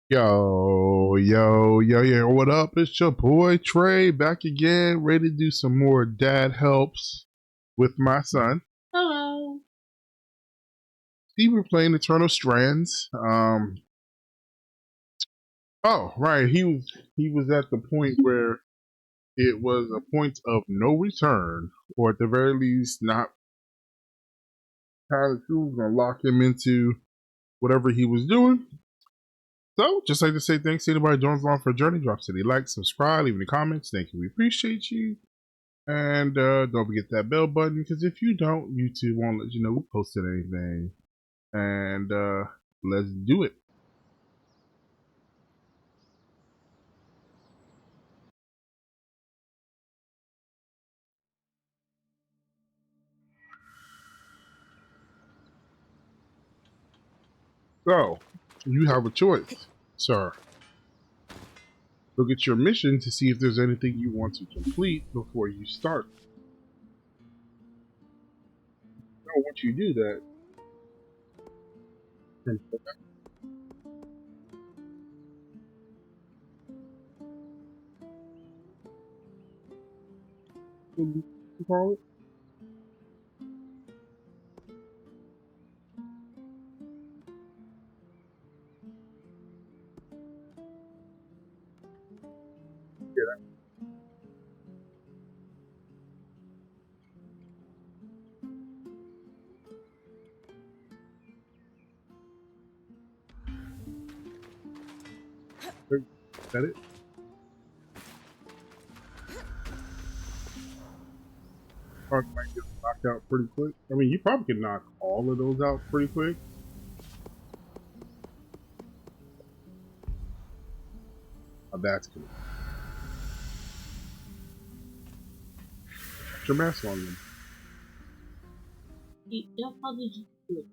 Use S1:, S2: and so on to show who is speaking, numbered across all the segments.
S1: Yo, what up? It's your boy Trey back again, ready to do some more dad helps with my son.
S2: Hello.
S1: See, we're playing Eternal Strands. Oh, right, he was at the point where it was a point of no return, or at the very least, not Tyler Crew was gonna lock him into whatever he was doing. So, just like to say thanks to anybody who joins along for a journey. Drop city like, subscribe, leave any comments. Thank you. We appreciate you. And don't forget that bell button, because if you don't, YouTube won't let you know we posted anything. And let's do it. So, you have a choice, sir. Look at your mission to see if there's anything you want to complete before you start. Now, once you do that, you call it? Is that it? Probably might get knocked out pretty quick. I mean, you probably can knock all of those out pretty quick. Oh, that's cool. Put your mask on them.
S2: How did you do it?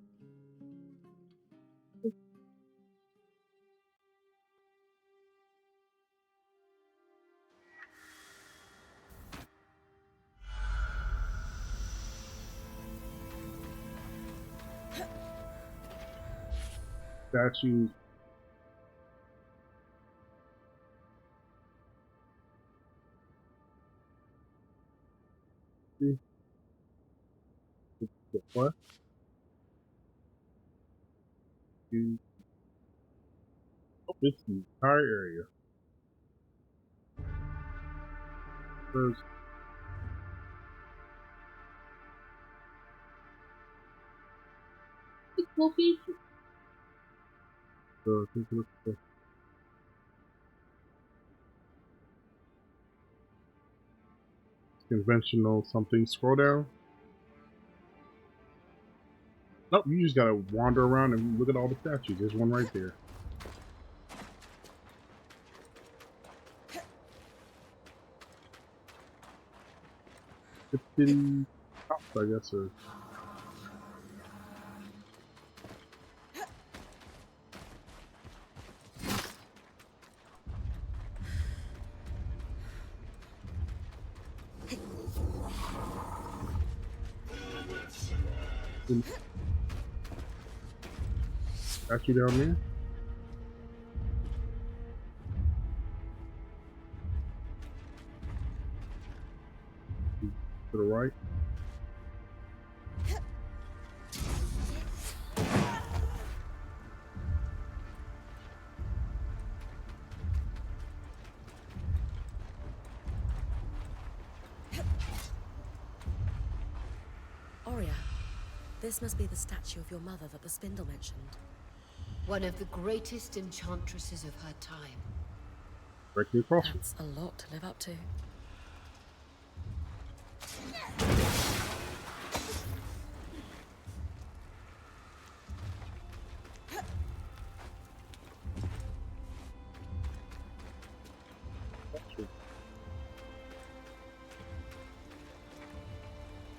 S1: Statues. What? Oh, this is the entire area. There's
S2: It's coffee.
S1: the conventional something. Scroll down. Nope, you just gotta wander around and look at all the statues. There's one right there. The city tops, I guess, or statue down there. To the right.
S3: Oria, this must be the statue of your mother that the spindle mentioned.
S4: One of the greatest enchantresses of her time.
S1: Directly across.
S3: That's a lot to live up to.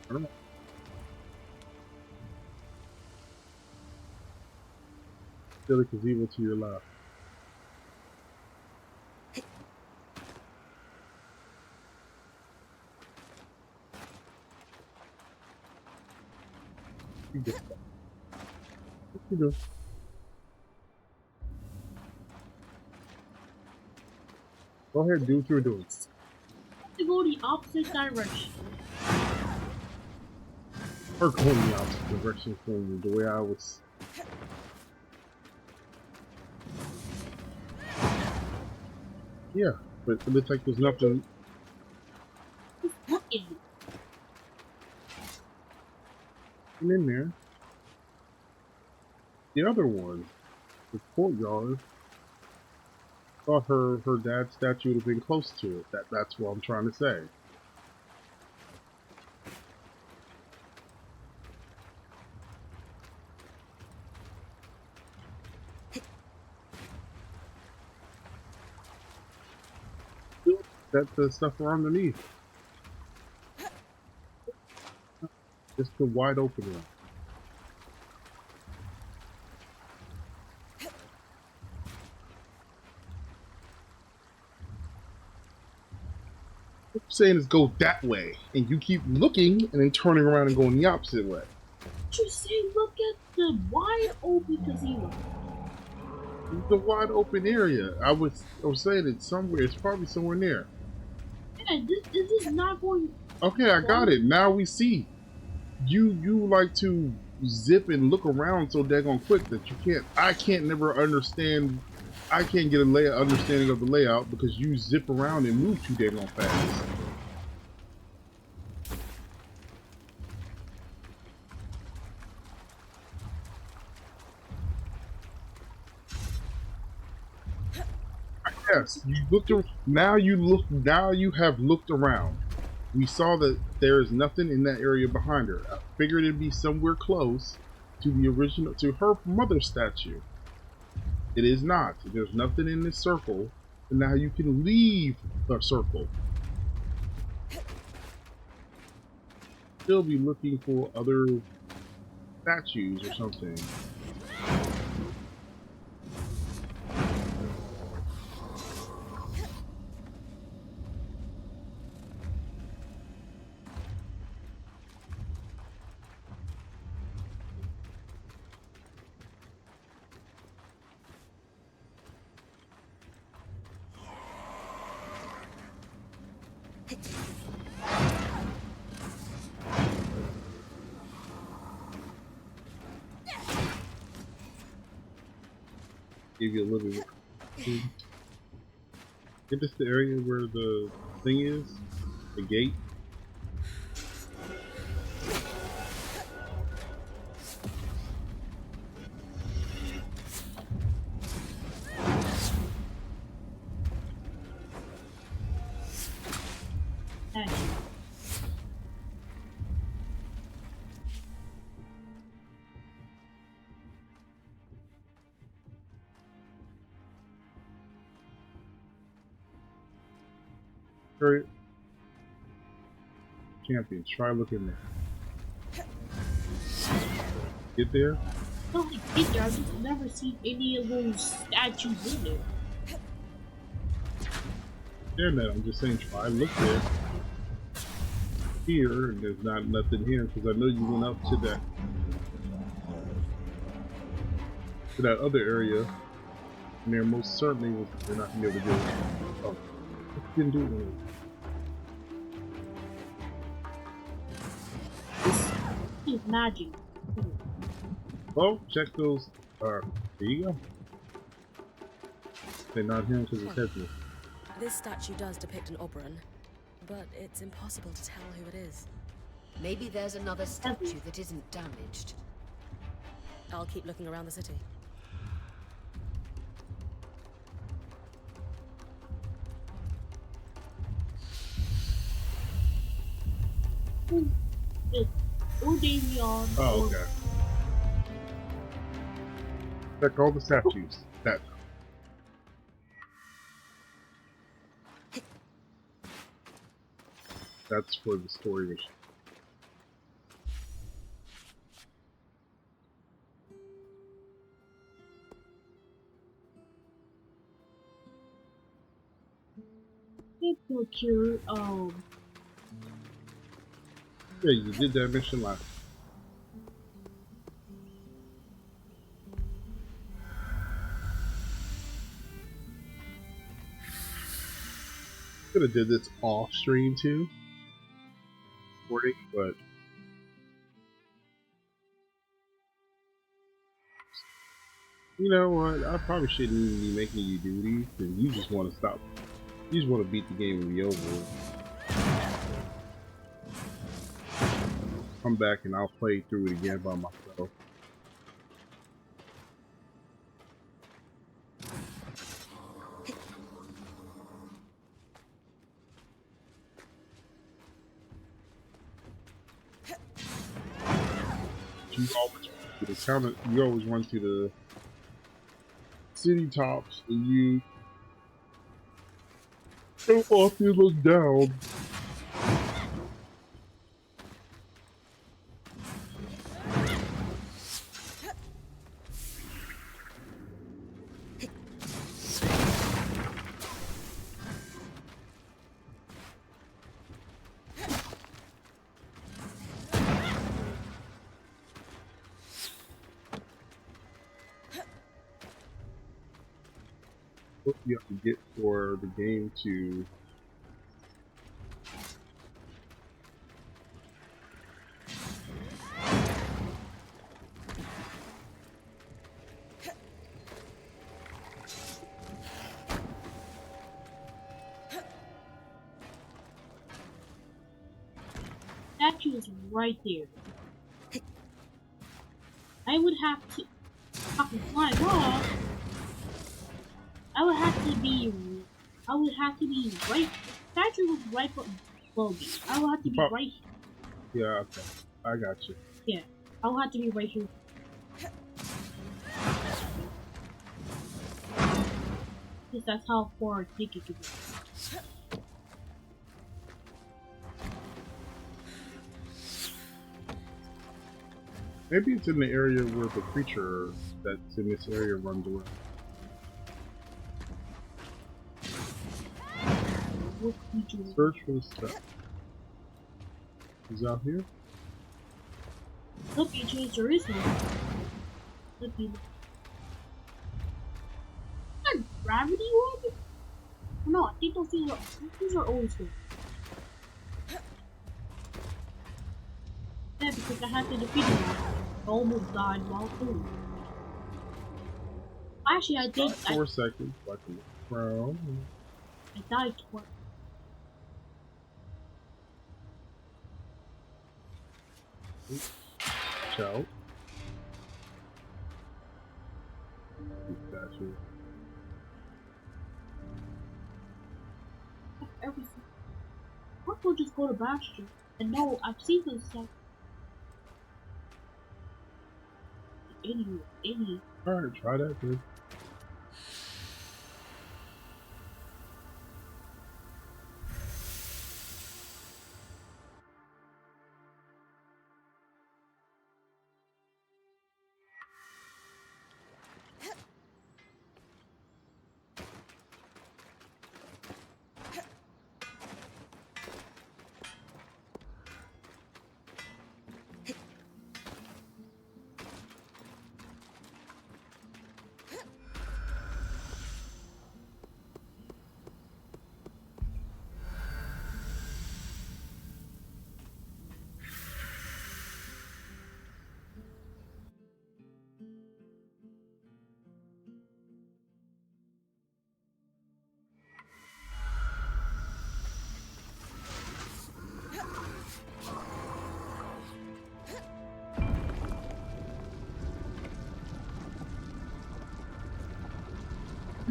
S1: I don't know. Silly gazebo to your left. You get that. What you do? Go ahead, do what you were doing.
S2: To go the opposite direction.
S1: Or going the opposite direction from you, the way I was. Yeah, but it looks like there's nothing.
S2: Just look at it.
S1: In there. The other one, the courtyard, thought her dad's statue would have been close to it. That's what I'm trying to say. That's the stuff around underneath. Just the wide open one. What I'm saying is go that way, and you keep looking and then turning around and going the opposite way.
S2: Just say, look at the wide open casino.
S1: The wide open area. I was saying it's somewhere. It's probably somewhere near.
S2: Yeah, this is not going.
S1: Okay, I got it. Now we see. You like to zip and look around so daggone quick that you can't. I can't never understand. I can't get a understanding of the layout because you zip around and move too daggone fast. Yes, you looked. Now you look. Now you have looked around. We saw that there is nothing in that area behind her. I figured it'd be somewhere close to the original, to her mother's statue. It is not. There's nothing in this circle, and now you can leave the circle. Still be looking for other statues or something. Give you a little bit. Is this the area where the thing is? The gate? Hurry. Champions, try looking there. Get there?
S2: No, I get there. I've just never seen any of those statues in there.
S1: There, man. I'm just saying, try look there. Here, and there's not nothing here because I know you went up to that other area, and there most certainly was. They're not gonna be able to do it. Oh, didn't do it.
S2: This is magic.
S1: Oh, check those. There you go. They're not him because it's heavy.
S3: This statue does depict an Oberon, but it's impossible to tell who it is.
S4: Maybe there's another statue that isn't damaged.
S3: I'll keep looking around the city.
S2: Or Davion.
S1: Oh, okay. Check all the statues. That's for the story mission.
S2: Procure,
S1: Yeah, you did that mission last. Could have did this off stream too, recording, but you know what? I probably shouldn't even be making you do these, and you just want to stop. You just want to beat the game and be over with. Come back and I'll play through it again by myself. You always run to the city tops and you go off, you look down. What you have to get for the game to
S2: statue is right there. I would have to fucking fly off. I would have to be right. The statue was right below me. I would have to be right.
S1: Yeah, okay. I got you.
S2: Yeah, I would have to be right here. Because that's how far I think it could be.
S1: Maybe it's in the area where the creature that's in this area runs around.
S2: What creature?
S1: Search for the stuff. Is out here?
S2: Look, Chase, there is one. Look, you. A gravity one? No, I think those are always good. Yeah, because I had to defeat him. I almost died while food. Actually, I did.
S1: 4 seconds, like a crown.
S2: I died twice.
S1: Shout. Statue.
S2: Everything. Why don't we just go to Bastion? And no, I've seen those stuff. Idiot.
S1: Alright, try that, dude.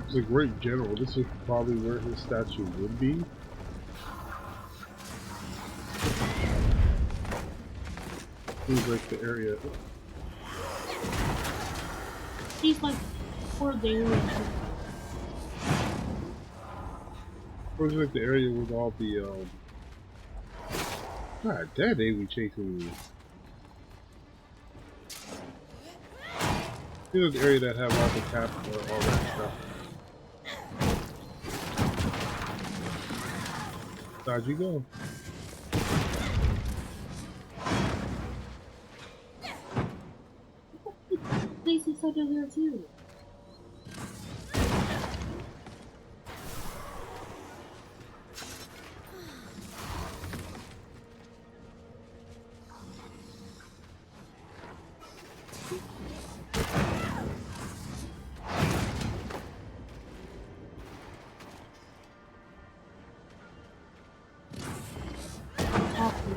S1: He's a great general. This is probably where his statue would be. Seems like the area.
S2: He's like for there.
S1: Seems like the area with all the God, that day we chasing me. Seems like the area that have all the cap or all that stuff. How'd you go?
S2: Places under there too. awful.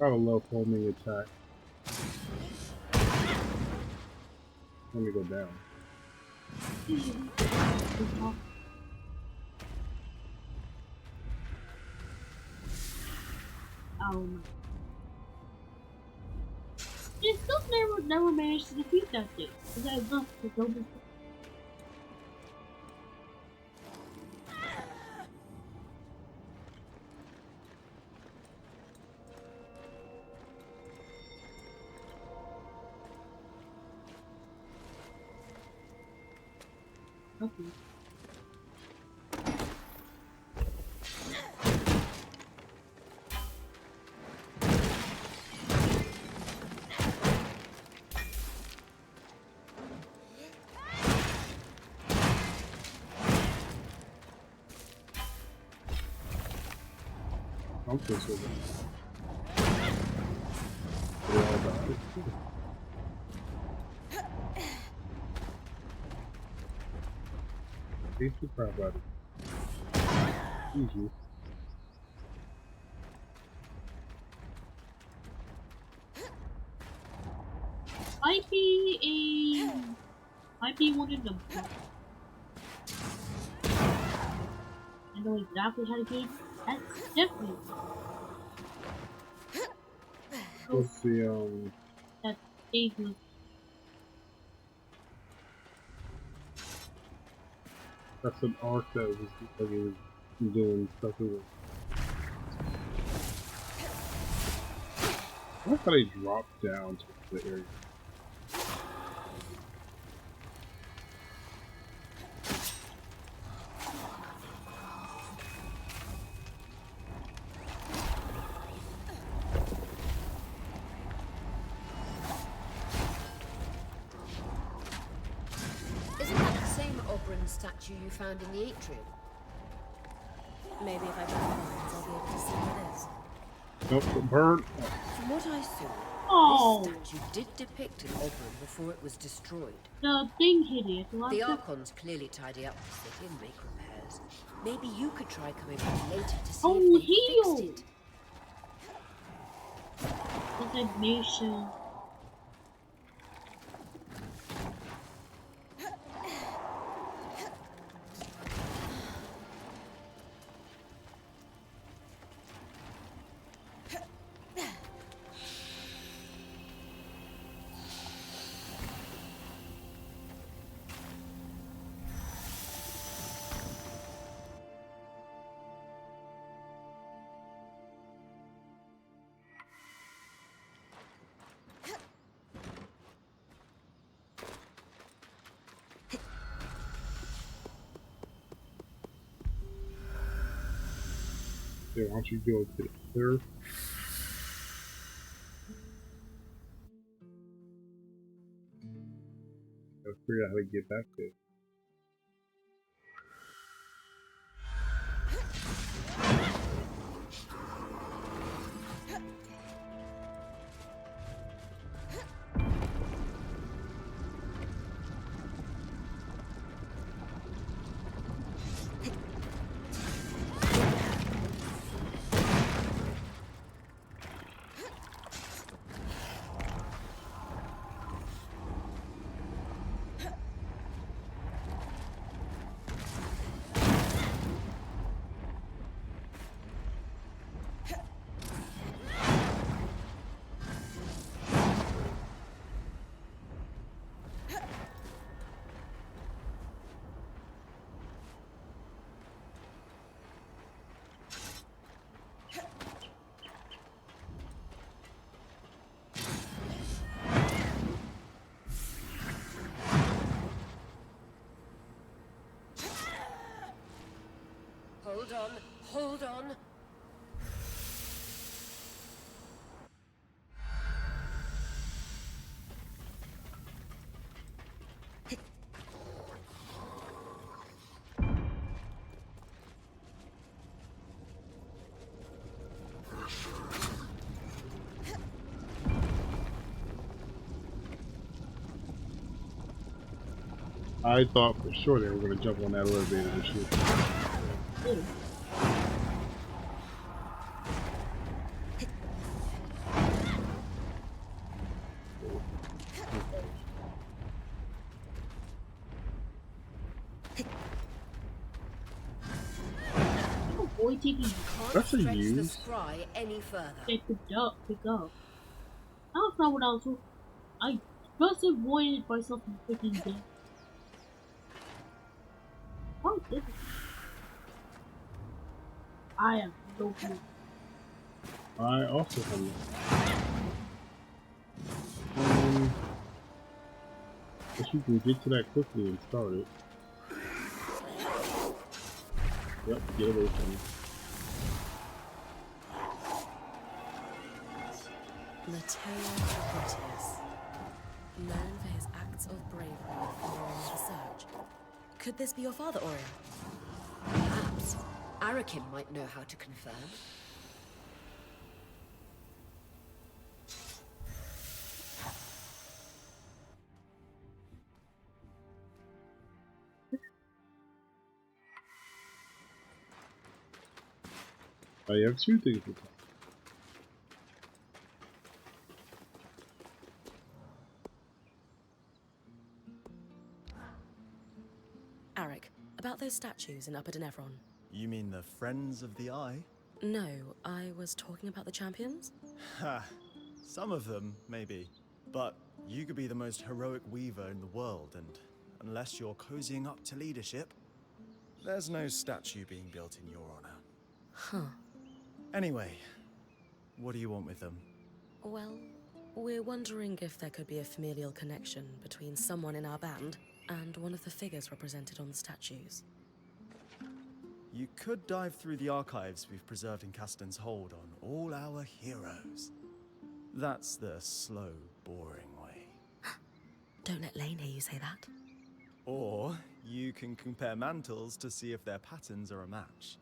S1: I would love homing attack. Let me go down.
S2: It still never managed to defeat that thing. Because I left the double. Okay.
S1: I'm pissed with it. They all died. Beat the crap out of it. Easy.
S2: Might be one of them. I know exactly how to get it. That's definitely.
S1: What's the
S2: That's dangerous.
S1: that's an arc that was like it was doing stuff with it. I thought he dropped down to the area.
S4: Isn't that the same Oberon statue you found in the atrium?
S3: Maybe if I put the lines, I'll be able to see what it is.
S1: Nope, the bird.
S4: From what I saw,
S2: Oh,
S4: this statue did depict an Oberon before it was destroyed.
S2: the thing hit it.
S4: The Archons clearly tidy up the city and make repairs. Maybe you could try coming back later to see
S2: Oh,
S4: if they
S2: heal!
S4: fixed it.
S2: Resignation.
S1: Yeah, why don't you go to the clear? Gotta figure out how to get back there.
S4: Hold on, hold on.
S1: I thought for sure they were going to jump on that elevator and shoot.
S2: Ew. Oh boy, taking
S4: Can't
S1: That's a
S4: stretch the
S1: use.
S4: scry any further.
S2: pick up. That's not what I was hoping. I just avoided myself from freaking death. How difficult. I am no clue.
S1: I also have if you can get to that quickly and start it. Yep, get away from me.
S3: Matteo Proteus, known for his acts of bravery following the surge. Could this be your father, Oria?
S4: Perhaps. Arekim might know how to confirm.
S1: I have two things to talk.
S3: Arik, about those statues in Upper Denevron.
S5: You mean the Friends of the Eye?
S3: No, I was talking about the champions.
S5: Ha! Some of them, maybe. But you could be the most heroic weaver in the world, and unless you're cozying up to leadership, there's no statue being built in your honor.
S3: Huh.
S5: Anyway, what do you want with them?
S3: Well, we're wondering if there could be a familial connection between someone in our band and one of the figures represented on the statues.
S5: You could dive through the archives we've preserved in Caston's Hold on all our heroes. That's the slow, boring way.
S3: Don't let Lane hear you say that.
S5: Or you can compare mantles to see if their patterns are a match.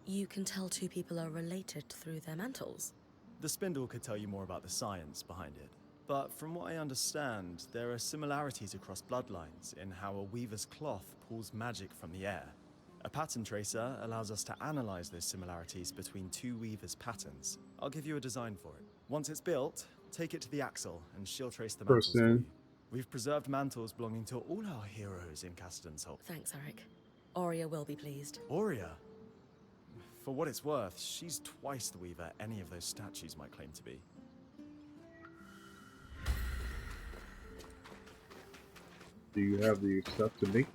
S3: You can tell two people are related through their mantles.
S5: The spindle could tell you more about the science behind it. But from what I understand, there are similarities across bloodlines in how a weaver's cloth pulls magic from the air. A pattern tracer allows us to analyze those similarities between two weavers' patterns. I'll give you a design for it. Once it's built, take it to the Axle and she'll trace the mantles for you. We've preserved mantles belonging to all our heroes in Caston's Hold.
S3: Thanks, Arik. Oria will be pleased.
S5: Oria? For what it's worth, she's twice the weaver any of those statues might claim to be.
S1: Do you have the stuff to make?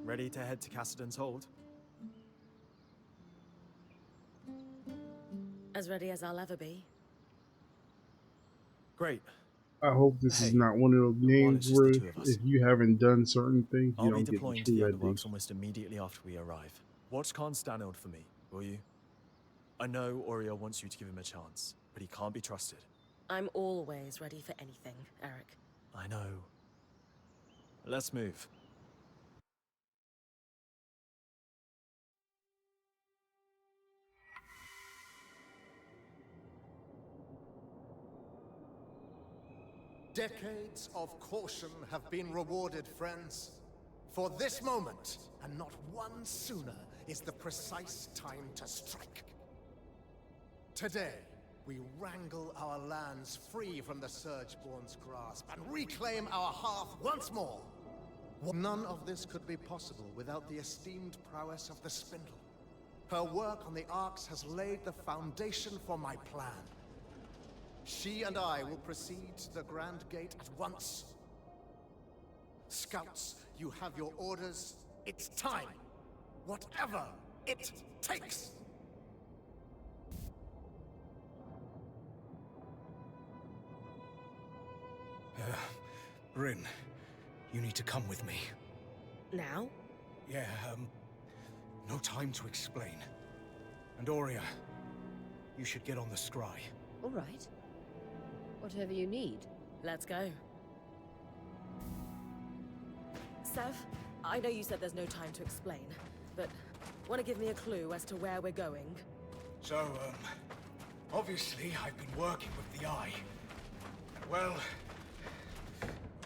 S5: Ready to head to Caston's Hold?
S3: As ready as I'll ever be.
S5: Great.
S1: I hope this is
S5: Hey,
S1: not one of those
S5: while
S1: games
S5: it's just the
S1: where
S5: two of us,
S1: if you haven't done certain things, you
S5: I'll be
S1: don't get the
S5: deploying to
S1: true
S5: the
S1: ending.
S5: Underworks almost immediately after we arrive. Watch Khan Stanold for me, will you? I know Oria wants you to give him a chance, but he can't be trusted.
S3: I'm always ready for anything, Arik.
S5: I know. Let's move.
S6: Decades of caution have been rewarded, friends. For this moment, and not one sooner, is the precise time to strike. Today, we wrangle our lands free from the surgeborn's grasp and reclaim our hearth once more. None of this could be possible without the esteemed prowess of the Spindle. Her work on the Arcs has laid the foundation for my plan. She and I will proceed to the Grand Gate at once. Scouts, you have your orders. It's time. Whatever it takes.
S7: Rin, you need to come with me.
S3: Now?
S7: Yeah, no time to explain. And Oria, you should get on the scry.
S4: All right. Whatever you need.
S3: Let's go. Sev, I know you said there's no time to explain, but want to give me a clue as to where we're going?
S7: So, obviously I've been working with the Eye. And well,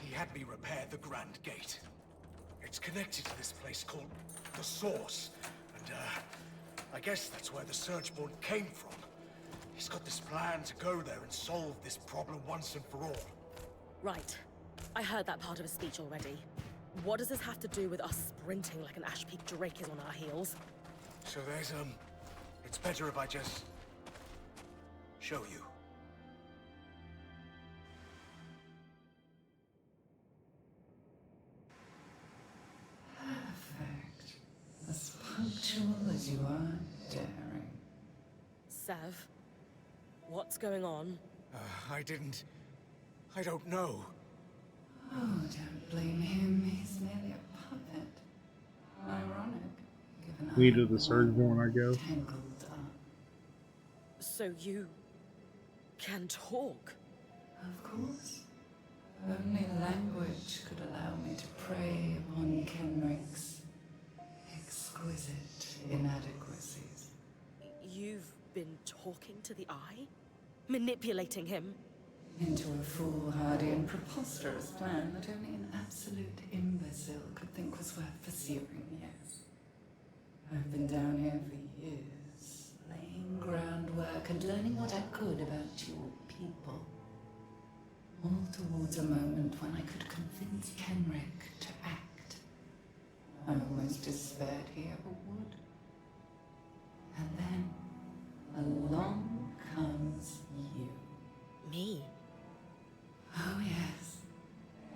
S7: he had me repair the Grand Gate. It's connected to this place called the Source, and I guess that's where the surgeborn came from. He's got this plan to go there and solve this problem once and for all.
S3: Right. I heard that part of his speech already. What does this have to do with us sprinting like an Ash Peak Drake is on our heels?
S7: So there's, it's better if I just show you.
S8: Perfect. As punctual as you are daring.
S3: Sev, what's going on?
S7: I don't know.
S8: Oh, don't blame him. He's merely a puppet. Ironic, given
S1: Leader
S8: I'm
S1: of the
S8: one
S1: surgeborn, I guess.
S8: tangled up.
S3: So you can talk?
S8: Of course. Only language could allow me to prey upon Kenrick's exquisite inadequacies.
S3: You've been talking to the Eye? Manipulating him?
S8: Into a foolhardy and preposterous plan that only an absolute imbecile could think was worth pursuing, yes. I've been down here for years, laying groundwork and learning what I could about your people. All towards a moment when I could convince Kenrick to act. I almost despaired he ever would. And then, along comes you.
S3: Me?
S8: Oh, yes.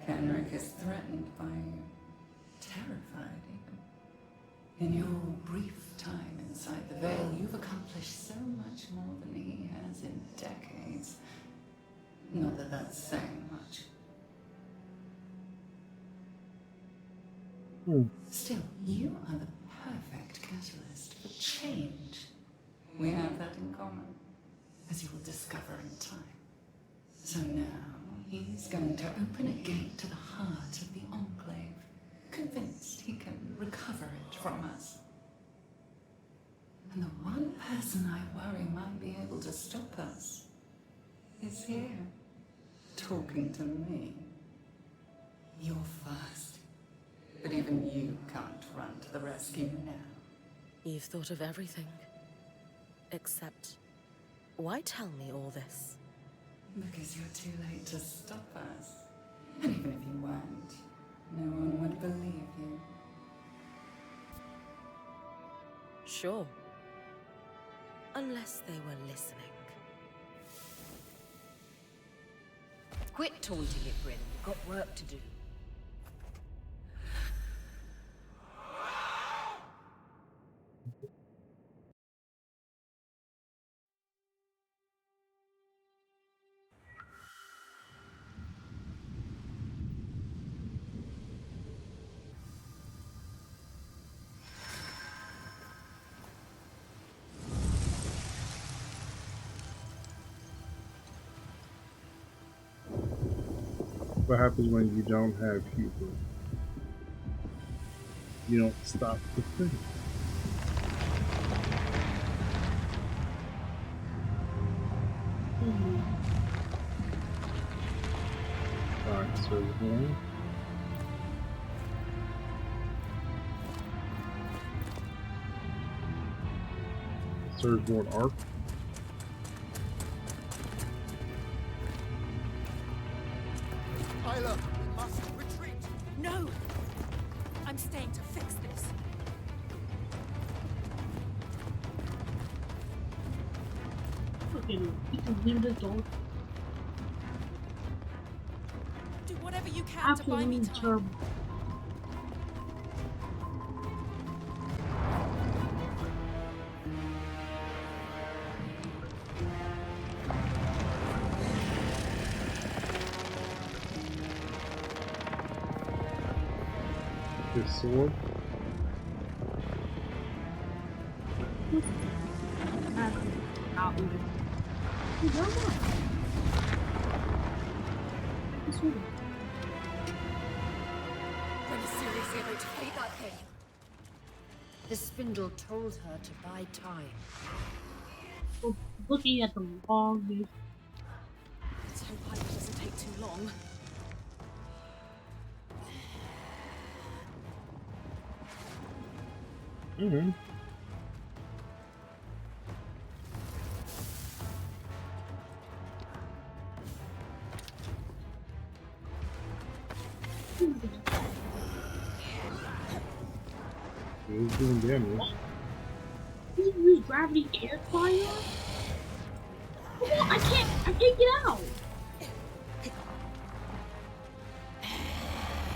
S8: Kenrick is threatened by you. Terrified, even. In your brief time inside the Veil, you've accomplished so much more than he has in decades. Not that that's saying much. Still, you are the perfect catalyst for change. We have that in common, as you will discover in time. So now, he's going to open a gate to the heart of the Enclave, convinced he can recover it from us. And the one person I worry might be able to stop us is here, talking to me. You're fast, but even you can't run to the rescue now.
S3: You've thought of everything. Except, why tell me all this?
S8: Because you're too late to stop us. And even if you weren't, no one would believe you.
S3: Sure. Unless they were listening.
S4: Quit taunting it, Bryn. We've got work to do.
S1: What happens when you don't have people? You don't stop the thing. Alright, surgeborn. Surgeborn arc.
S6: Isla, we must retreat.
S9: No! I'm staying to fix this.
S2: Fucking, you can leave the door.
S9: Do whatever you can to buy me
S2: Absolutely
S9: time.
S2: terrible.
S1: His sword.
S9: Are you seriously about to fight that thing?
S4: The spindle told her to buy time.
S2: We're looking at the longest.
S9: Let's hope it doesn't take too long.
S1: Mm-hmm. He's doing damage.
S2: You use gravity air fire? Come on, I can't get out.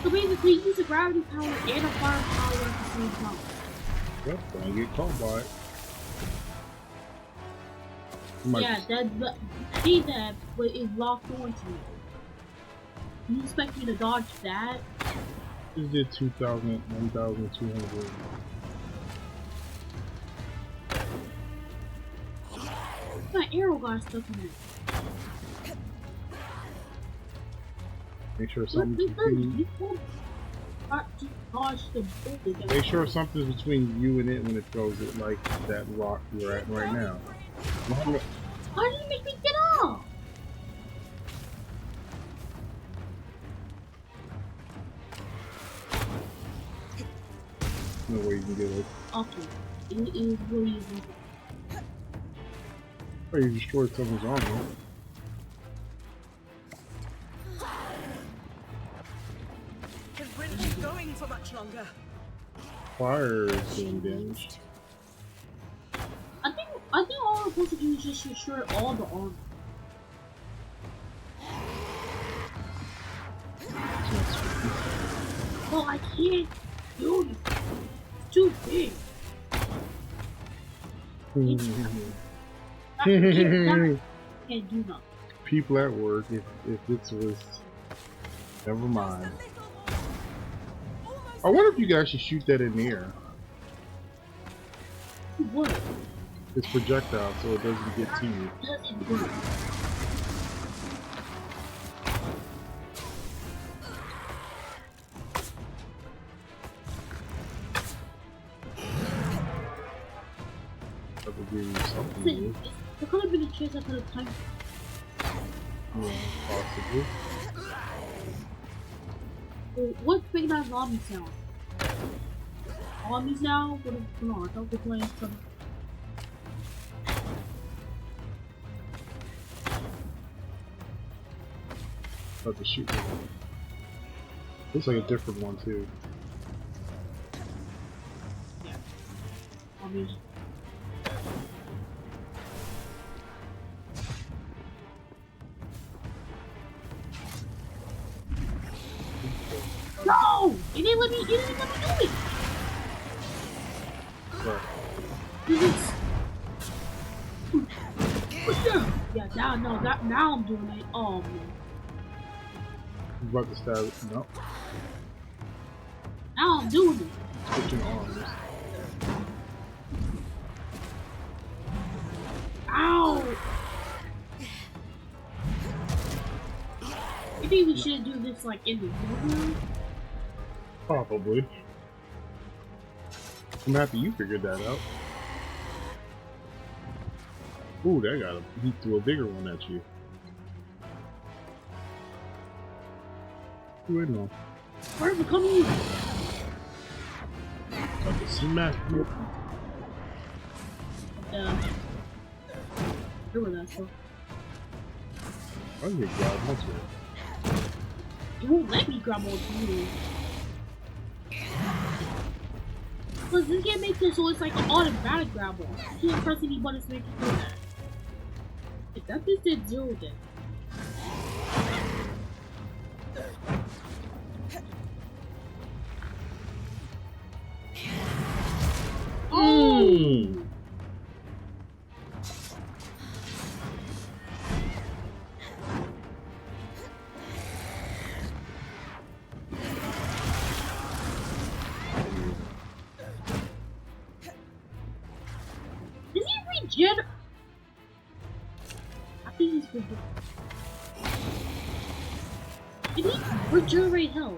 S2: So basically, use a gravity power and a fire power at the same time.
S1: Yep, gonna get caught by it.
S2: Yeah, that see that, but it's locked onto me. You expect me to dodge that?
S1: Just did 2,000, 1,200.
S2: My arrow got stuck in it.
S1: Make sure something's between. Make sure something's between you and it when it throws it, like that rock you're at right now.
S2: How did you make me get off?
S1: No way you can get it.
S2: Okay, it was really easy.
S1: Oh, you destroyed someone's armor.
S9: It wouldn't be going for much longer.
S1: Fire is doing damage.
S2: I think all I'm supposed to do is just destroy all the armor. Well, I can't do this. It's too big. I can't do nothing.
S1: People at work, if this was... Never mind. I wonder if you could actually shoot that in the air.
S2: What?
S1: It's projectile, so it doesn't get to you.
S2: Doesn't work.
S1: That would give you something.
S2: There could have been a chance I could have timed it.
S1: Yeah, possibly.
S2: What's making that zombie sound? Zombies now? What is going on? I thought we were playing some.
S1: About to shoot one. Looks like a different one too.
S2: Yeah. Zombies. No! You didn't let me do it!
S1: Right.
S2: Yeah, now I'm doing it. Oh man.
S1: He's about to stab it. No.
S2: Now I'm doing it.
S1: Switching arms.
S2: Ow! You think we should do this like in the room?
S1: Probably. I'm happy you figured that out. Ooh, that got a he threw a bigger one at you. Who in on?
S2: Where's it coming?
S1: Got the smack you.
S2: Where was that so?
S1: I can grab onto it.
S2: It won't let me grab more tools. Because this game makes it so it's like an automatic grab one. You can't press any buttons to make it do that. If that just did 0 then. Oh! Is he regenerate? I think he's regenerate. Did he regenerate health?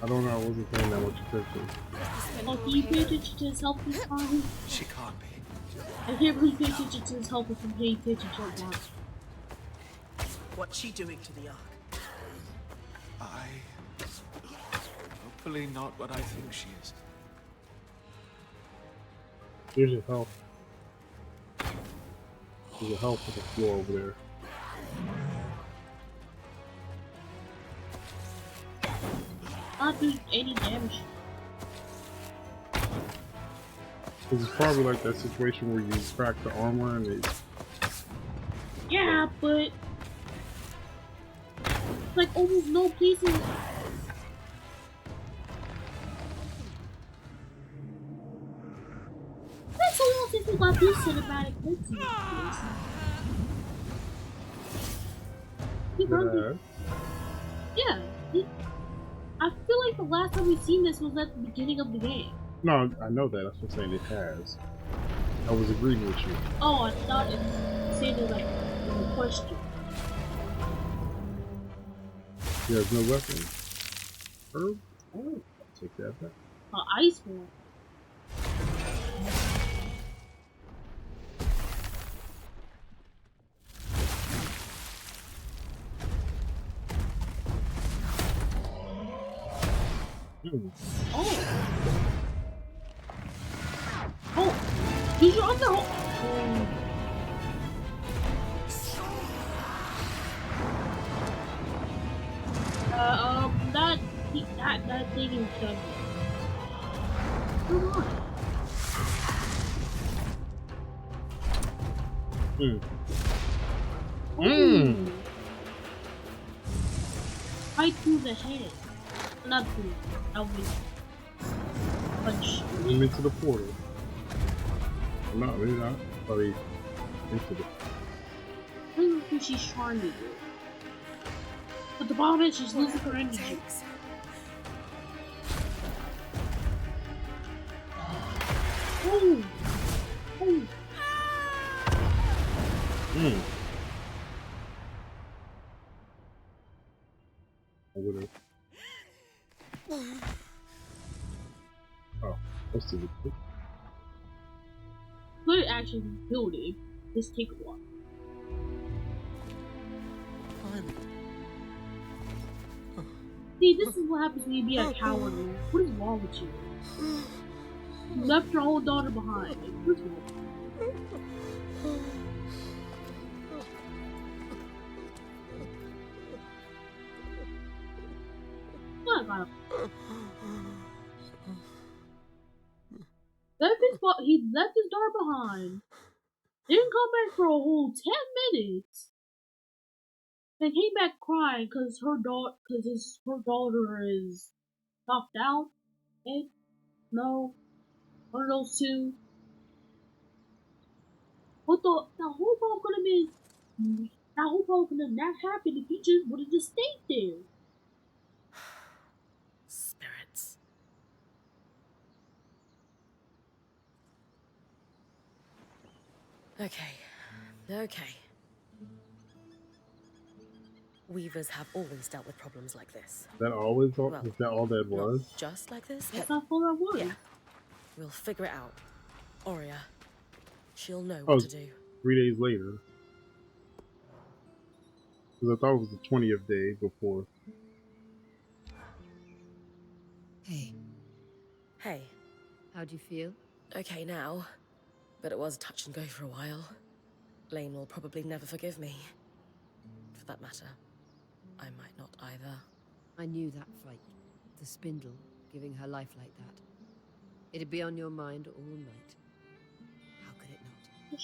S1: I don't know, I wasn't paying that much attention.
S9: The
S2: Oh, can you pay attention to his health this time?
S7: She can't be.
S2: I can't really pay attention to his health if I'm paying attention to it now.
S10: What's she doing to the Ark?
S7: Hopefully not what I think she is.
S1: Here's your health. There's a health on the floor over there.
S2: Not doing any damage.
S1: Because it's probably like that situation where you crack the armor and it.
S2: Yeah, but like almost no pieces. That's so long since we got these cinematic cutscenes. Yeah. I feel like the last time we seen this was at the beginning of the game.
S1: No, I know that. That's what I'm saying. It has. I was agreeing with you.
S2: Oh, I thought it sounded like a question.
S1: There's no weapon. Herb? Oh, I'll take that back.
S2: Ice one. Oh. Oh. Did you underhold? That thing is done. Come on. Right through the head. Not through. I'll be punch.
S1: Into the portal. No, maybe not. Probably into the.
S2: I don't think she's trying to do. But the bottom is she's losing her energy. Oh! Oh!
S1: Oh, let's see.
S2: Could actually build it. Just take a while. See, this is what happens when you be a coward. What is wrong with you? You left your own daughter behind. Like, what's wrong? He left his daughter behind. Didn't come back for a whole 10 minutes. Then came back crying because her daughter is knocked out. And no, one of those two. But the whole problem could have been. That whole problem could have not happened if he just would have just stayed there.
S3: Spirits. Okay. Weavers have always dealt with problems like this.
S1: Is that always all? Well, is that all that was?
S3: Not just like this.
S2: That's not all that was.
S3: Yeah. We'll figure it out. Oria. She'll know what to do.
S1: 3 days later. Because I thought it was the 20th day before.
S3: Hey.
S4: How do you feel?
S3: Okay now. But it was touch and go for a while. Lane will probably never forgive me. For that matter, I might not either.
S4: I knew that fight. The spindle, giving her life like that. It'd be on your mind all night. How could it not?
S2: Is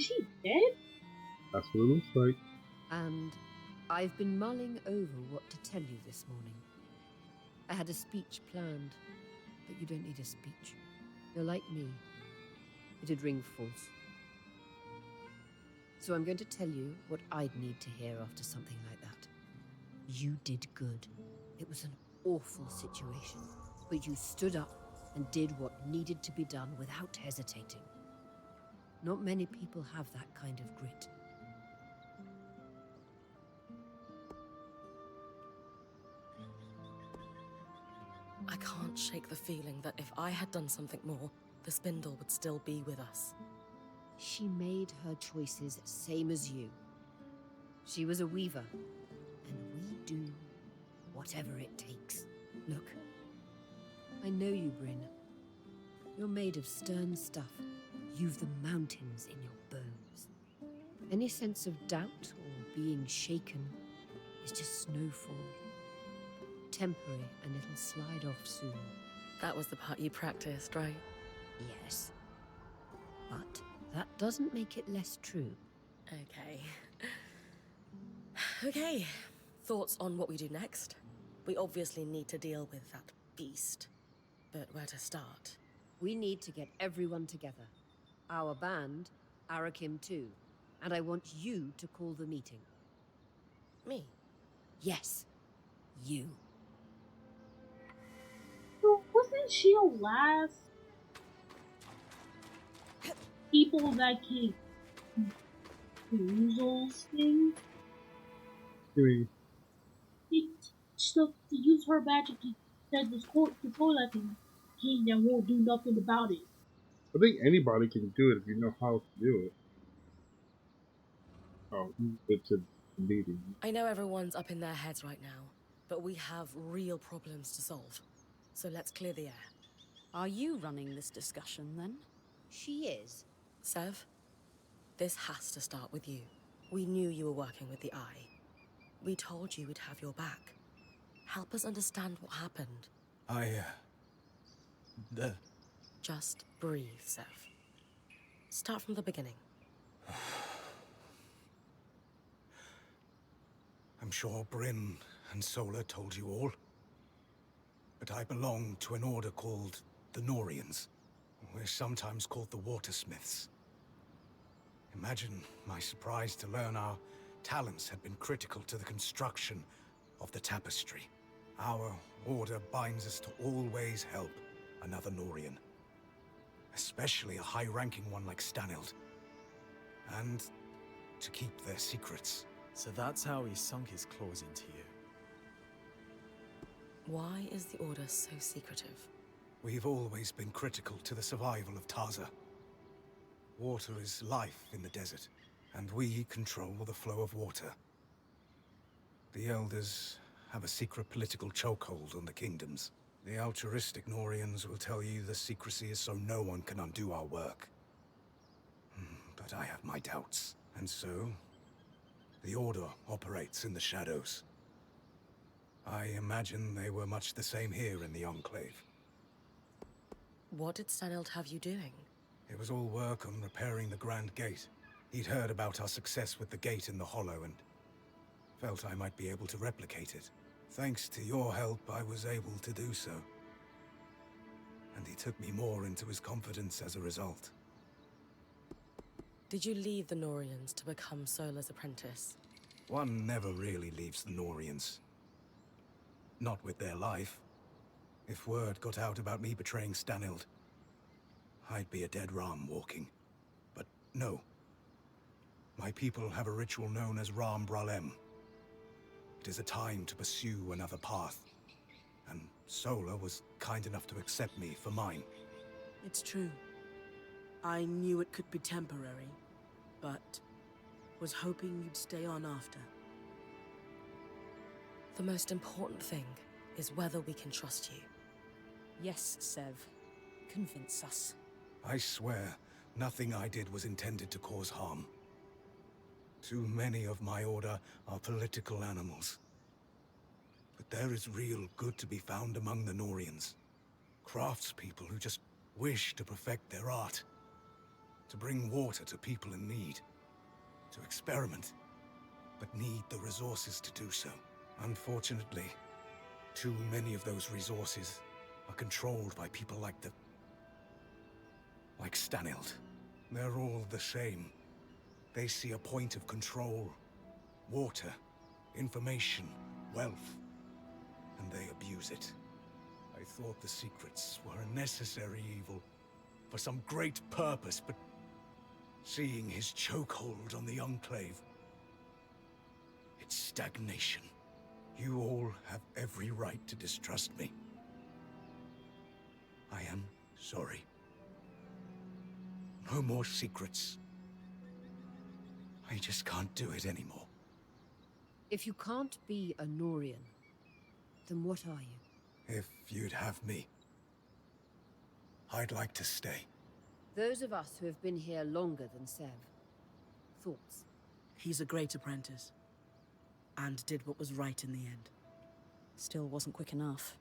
S2: she dead?
S1: That's what it looks like.
S4: And I've been mulling over what to tell you this morning. I had a speech planned, but you don't need a speech. You're like me. It'd ring false. So I'm going to tell you what I'd need to hear after something like that. You did good. It was an awful situation, but you stood up and did what needed to be done without hesitating. Not many people have that kind of grit.
S3: I can't shake the feeling that if I had done something more, the spindle would still be with us.
S4: She made her choices same as you. She was a weaver, and we do whatever it takes. Look, I know you, Bryn. You're made of stern stuff. You've the mountains in your bones. Any sense of doubt or being shaken is just snowfall. Temporary, and it'll slide off soon.
S3: That was the part you practiced, right?
S4: Yes. But that doesn't make it less true.
S3: Okay. Okay. Thoughts on what we do next? We obviously need to deal with that beast. But where to start?
S4: We need to get everyone together. Our band, Arekim too. And I want you to call the meeting.
S3: Me?
S4: Yes. You.
S2: So wasn't she the last people that can use those things?
S1: I mean,
S2: To use her magic to control that king that won't do nothing about it.
S1: I think anybody can do it if you know how to do it. Oh, it's a meeting.
S3: I know everyone's up in their heads right now, but we have real problems to solve. So let's clear the air.
S10: Are you running this discussion, then?
S4: She is.
S3: Sev, this has to start with you. We knew you were working with the Eye. We told you we'd have your back. Help us understand what happened. Just breathe, Sev. Start from the beginning.
S7: I'm sure Bryn and Sola told you all. But I belong to an order called the Norians. We're sometimes called the Watersmiths. Imagine my surprise to learn our talents had been critical to the construction of the tapestry. Our order binds us to always help another Norian. Especially a high-ranking one like Stanild. And to keep their secrets.
S5: So that's how he sunk his claws into you.
S3: Why is the Order so secretive?
S7: We've always been critical to the survival of Taza. Water is life in the desert, and we control the flow of water. The Elders have a secret political chokehold on the kingdoms. The altruistic Norians will tell you the secrecy is so no one can undo our work. But I have my doubts, and so the Order operates in the shadows. I imagine they were much the same here in the Enclave.
S3: What did Stanild have you doing?
S7: It was all work on repairing the Grand Gate. He'd heard about our success with the gate in the Hollow and felt I might be able to replicate it. Thanks to your help, I was able to do so. And he took me more into his confidence as a result.
S3: Did you leave the Norians to become Sola's apprentice?
S7: One never really leaves the Norians. Not with their life. If word got out about me betraying Stanild, I'd be a dead ram walking. But no. My people have a ritual known as Ram Bralem. It is a time to pursue another path. And Sola was kind enough to accept me for mine.
S10: It's true. I knew it could be temporary, but was hoping you'd stay on after.
S3: The most important thing is whether we can trust you.
S10: Yes, Sev. Convince us.
S7: I swear, nothing I did was intended to cause harm. Too many of my order are political animals. But there is real good to be found among the Norians. Craftspeople who just wish to perfect their art. To bring water to people in need. To experiment, but need the resources to do so. Unfortunately, too many of those resources are controlled by people like Stanild. They're all the same. They see a point of control, water, information, wealth, and they abuse it. I thought the secrets were a necessary evil for some great purpose, but seeing his chokehold on the Enclave, it's stagnation. You all have every right to distrust me. I am sorry. No more secrets. I just can't do it anymore.
S4: If you can't be a Norian, then what are you?
S7: If you'd have me, I'd like to stay.
S4: Those of us who have been here longer than Sev. Thoughts?
S10: He's a great apprentice. And did what was right in the end.
S11: Still wasn't quick enough.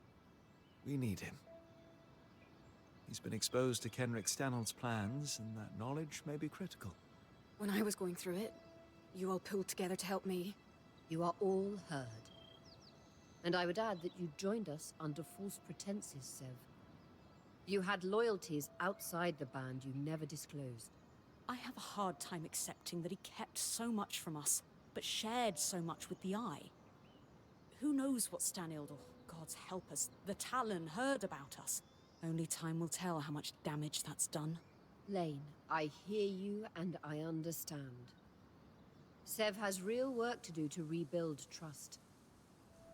S12: We need him. He's been exposed to Kenric Stanhold's plans, and that knowledge may be critical.
S9: When I was going through it, you all pulled together to help me.
S4: You are all heard. And I would add that you joined us under false pretenses, Sev. You had loyalties outside the band you never disclosed.
S11: I have a hard time accepting that he kept so much from us, but shared so much with the Eye. Who knows what Stanild, or gods help us, the Talon heard about us? Only time will tell how much damage that's done.
S4: Lane, I hear you and I understand. Sev has real work to do to rebuild trust.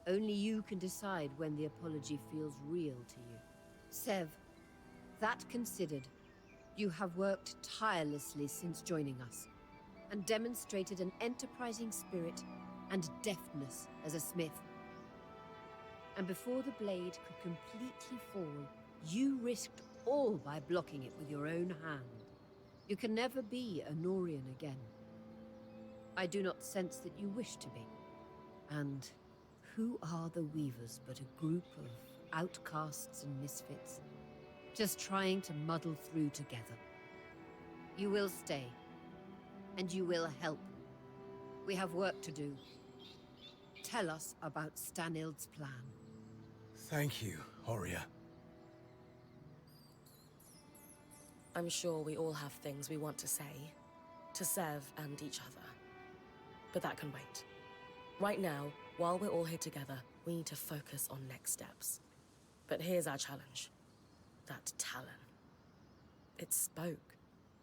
S4: Only you can decide when the apology feels real to you. Sev, that considered, you have worked tirelessly since joining us, and demonstrated an enterprising spirit and deftness as a smith. And before the blade could completely fall, you risked all by blocking it with your own hand. You can never be a Norian again. I do not sense that you wish to be. And who are the Weavers but a group of outcasts and misfits, just trying to muddle through together? You will stay, and you will help. We have work to do. Tell us about Stanild's plan.
S7: Thank you, Oria.
S3: I'm sure we all have things we want to say, to Sev and each other. But that can wait. Right now, while we're all here together, we need to focus on next steps. But here's our challenge. That Talon. It spoke.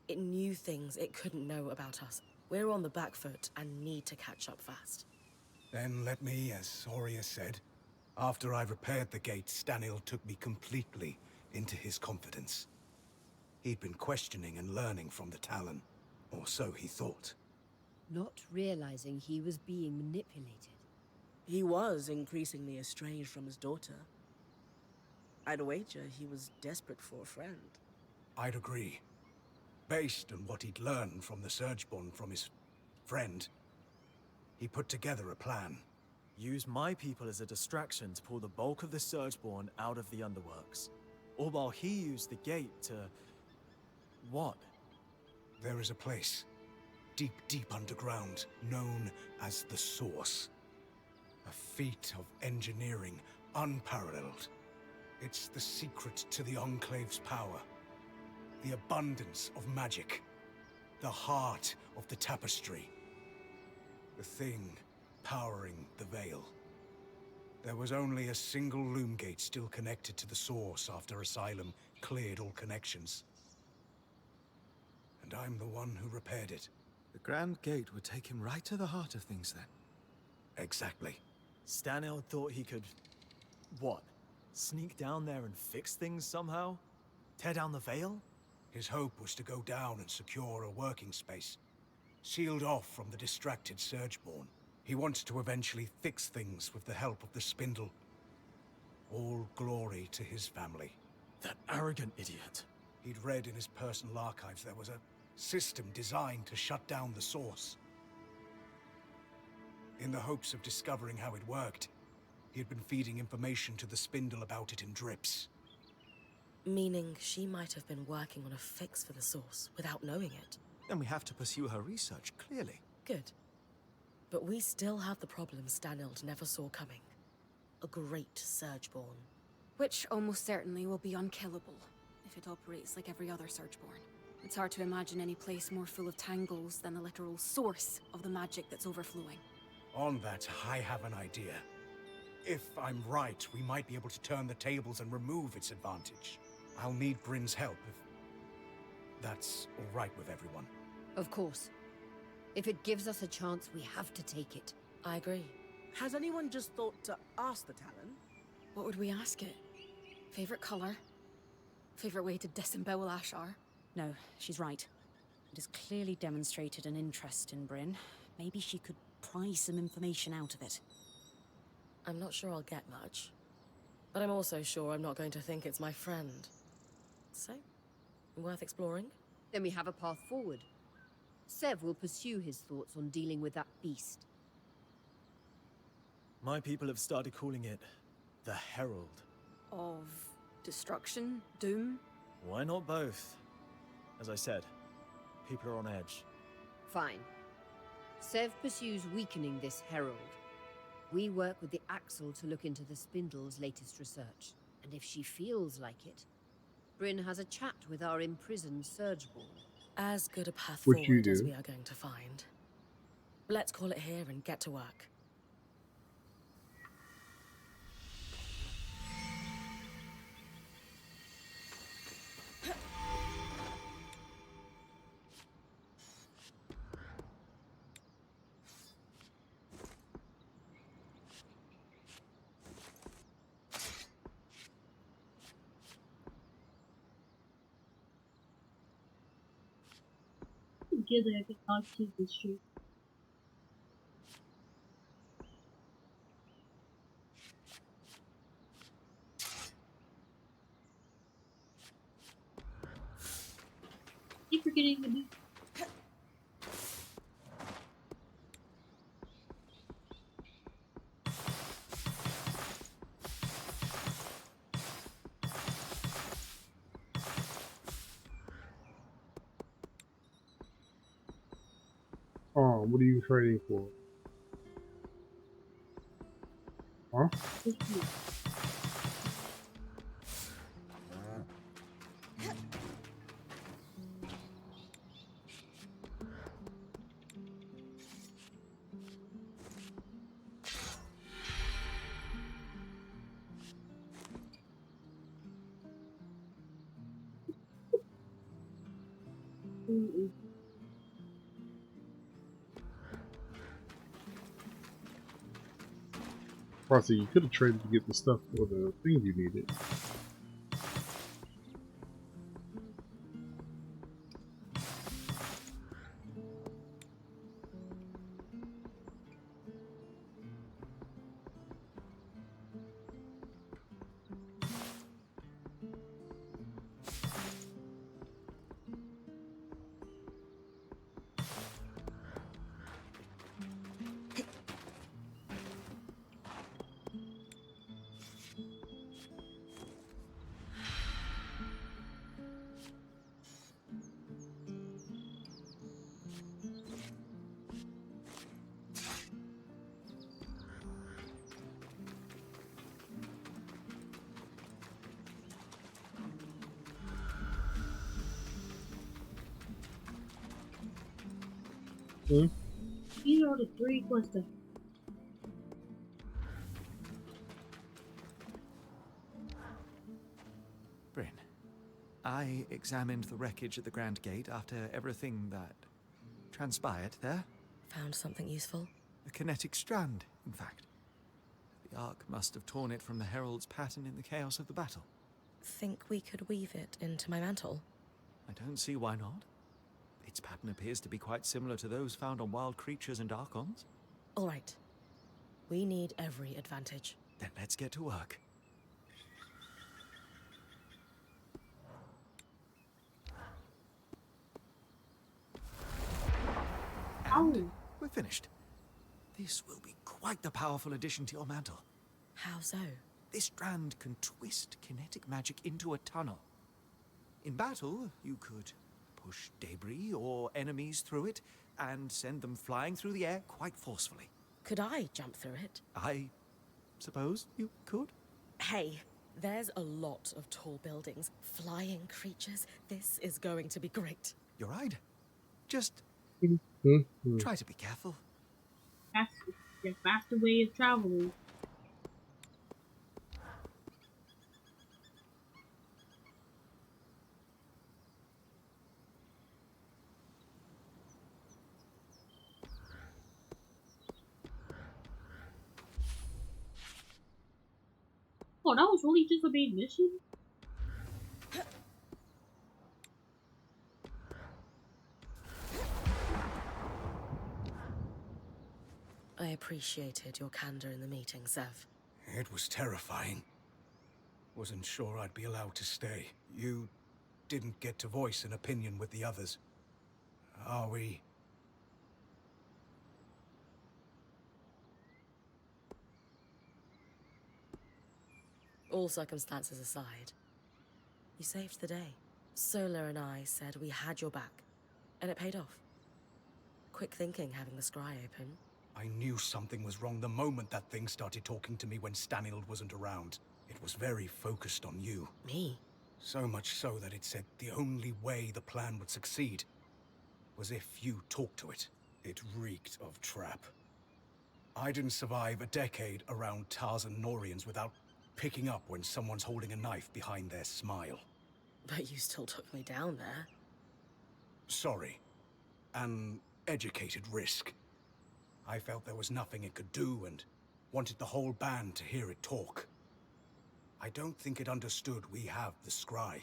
S3: It knew things it couldn't know about us. We're on the back foot and need to catch up fast.
S7: Then let me, as Oria said, after I repaired the gate, Stanild took me completely into his confidence. He'd been questioning and learning from the Talon, or so he thought.
S4: Not realizing he was being manipulated.
S10: He was increasingly estranged from his daughter. I'd wager he was desperate for a friend.
S7: I'd agree. Based on what he'd learned from the surgeborn from his friend, he put together a plan.
S5: Use my people as a distraction to pull the bulk of the surgeborn out of the underworks. All while he used the gate to... what?
S7: There is a place, deep, deep underground, known as the Source. A feat of engineering unparalleled. It's the secret to the Enclave's power. The abundance of magic. The heart of the tapestry. The thing powering the Veil. There was only a single loom gate still connected to the Source after Asylum cleared all connections. And I'm the one who repaired it.
S12: The Grand Gate would take him right to the heart of things, then.
S7: Exactly.
S5: Stanild thought he could... what? Sneak down there and fix things somehow? Tear down the Veil?
S7: His hope was to go down and secure a working space, sealed off from the distracted surgeborn. He wants to eventually fix things with the help of the Spindle. All glory to his family.
S5: That arrogant idiot.
S7: He'd read in his personal archives there was a system designed to shut down the Source. In the hopes of discovering how it worked, he had been feeding information to the Spindle about it in drips.
S3: Meaning she might have been working on a fix for the Source without knowing it.
S12: Then we have to pursue her research, clearly.
S3: Good. But we still have the problem Stanild never saw coming. A great surgeborn.
S9: Which almost certainly will be unkillable, if it operates like every other surgeborn. It's hard to imagine any place more full of tangles than the literal source of the magic that's overflowing.
S7: On that, I have an idea. If I'm right, we might be able to turn the tables and remove its advantage. I'll need Bryn's help if that's all right with everyone.
S4: Of course. If it gives us a chance, we have to take it.
S3: I agree.
S10: Has anyone just thought to ask the Talon?
S9: What would we ask it? Favorite color? Favorite way to disembowel Ashar?
S11: No, she's right. It has clearly demonstrated an interest in Bryn. Maybe she could pry some information out of it.
S3: I'm not sure I'll get much. But I'm also sure I'm not going to think it's my friend. So, worth exploring?
S4: Then we have a path forward. Sev will pursue his thoughts on dealing with that beast.
S5: My people have started calling it the Herald.
S9: Of destruction? Doom?
S5: Why not both? As I said, people are on edge.
S4: Fine. Sev pursues weakening this Herald. We work with the Axle to look into the Spindle's latest research. And if she feels like it, Bryn has a chat with our imprisoned surgeborn.
S3: As good a path
S1: Which you
S3: forward as
S1: do.
S3: we are going to find. Let's call it here and get to work.
S2: Together, I can talk to this shit. Keep forgetting to do.
S1: Oh, what are you trading for? Huh? Plus, you could have traded to get the stuff for the things you needed.
S2: These are the 3 questions.
S12: Bryn, I examined the wreckage at the Grand Gate after everything that transpired there.
S3: Found something useful?
S12: A kinetic strand, in fact. The Ark must have torn it from the Herald's pattern in the chaos of the battle.
S3: Think we could weave it into my mantle?
S12: I don't see why not. Its pattern appears to be quite similar to those found on wild creatures and Archons.
S3: All right. We need every advantage.
S12: Then let's get to work. And we're finished. This will be quite the powerful addition to your mantle.
S3: How so?
S12: This strand can twist kinetic magic into a tunnel. In battle, you could push debris or enemies through it and send them flying through the air quite forcefully.
S3: Could I jump through it?
S12: I suppose you could.
S3: Hey, there's a lot of tall buildings, flying creatures. This is going to be great.
S12: You're right. Just try to be careful.
S2: That's the faster way of traveling. Oh, that was really just a main mission?
S3: appreciated your candor in the meeting, Sev.
S7: It was terrifying. Wasn't sure I'd be allowed to stay. You didn't get to voice an opinion with the others. Are we...
S3: All circumstances aside, you saved the day. Solar and I said we had your back, and it paid off. Quick thinking having the scry open.
S7: I knew something was wrong the moment that thing started talking to me when Stanild wasn't around. It was very focused on you.
S3: Me?
S7: So much so that it said the only way the plan would succeed was if you talked to it. It reeked of trap. I didn't survive a decade around Tarzan Norians without picking up when someone's holding a knife behind their smile.
S3: But you still took me down there.
S7: Sorry. An educated risk. I felt there was nothing it could do and wanted the whole band to hear it talk. I don't think it understood we have the scry.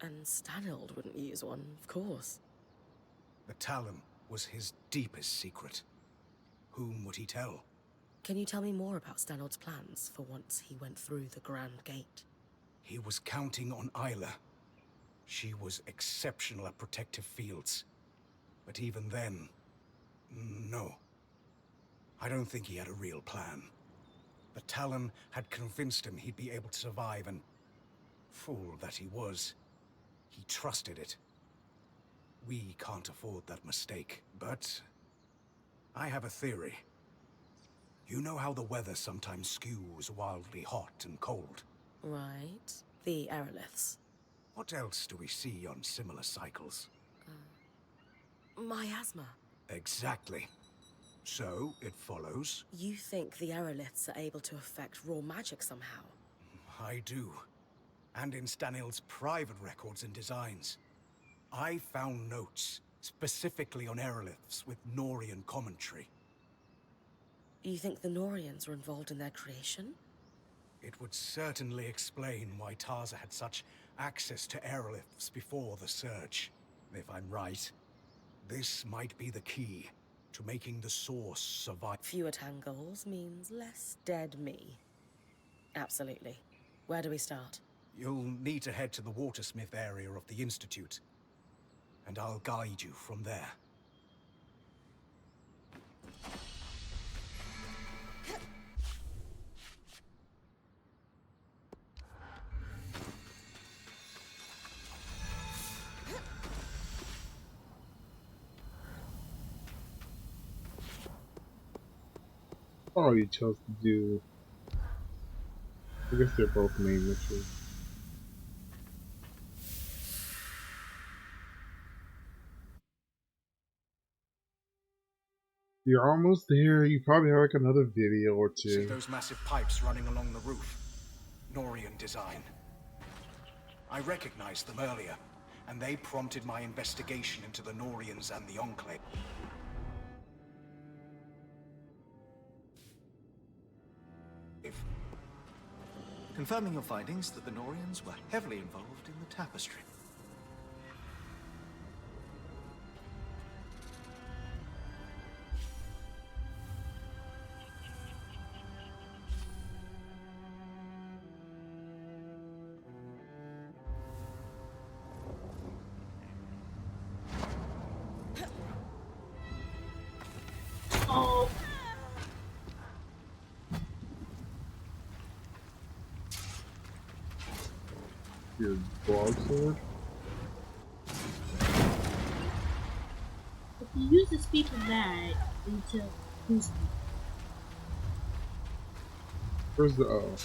S3: And Stanild wouldn't use one, of course.
S7: The Talon was his deepest secret. Whom would he tell?
S3: Can you tell me more about Stanild's plans for once he went through the Grand Gate?
S7: He was counting on Isla. She was exceptional at protective fields. But even then, no. I don't think he had a real plan. The Talon had convinced him he'd be able to survive, and fool that he was, he trusted it. We can't afford that mistake, but I have a theory. You know how the weather sometimes skews wildly hot and cold?
S3: Right. The aeroliths.
S7: What else do we see on similar cycles?
S3: Miasma.
S7: Exactly. So, it follows...
S3: You think the aeroliths are able to affect raw magic somehow?
S7: I do. And in Stanild's private records and designs. I found notes, specifically on aeroliths with Norian commentary.
S3: You think the Norians were involved in their creation?
S7: It would certainly explain why Tarza had such access to aeroliths before the Surge. If I'm right, this might be the key to making the Source survive.
S3: Fewer tangles means less dead me. Absolutely. Where do we start?
S7: You'll need to head to the Watersmith area of the Institute, and I'll guide you from there.
S1: Oh, you chose to do. I guess they're both main missions. You're almost there. You probably have like another video or two.
S7: See those massive pipes running along the roof? Norian design. I recognized them earlier, and they prompted my investigation into the Norians and the Enclave.
S12: Confirming your findings that the Norians were heavily involved in the tapestry.
S2: Oh.
S1: Your broadsword?
S2: If you use the speed of that into boost me.
S1: Where's the O?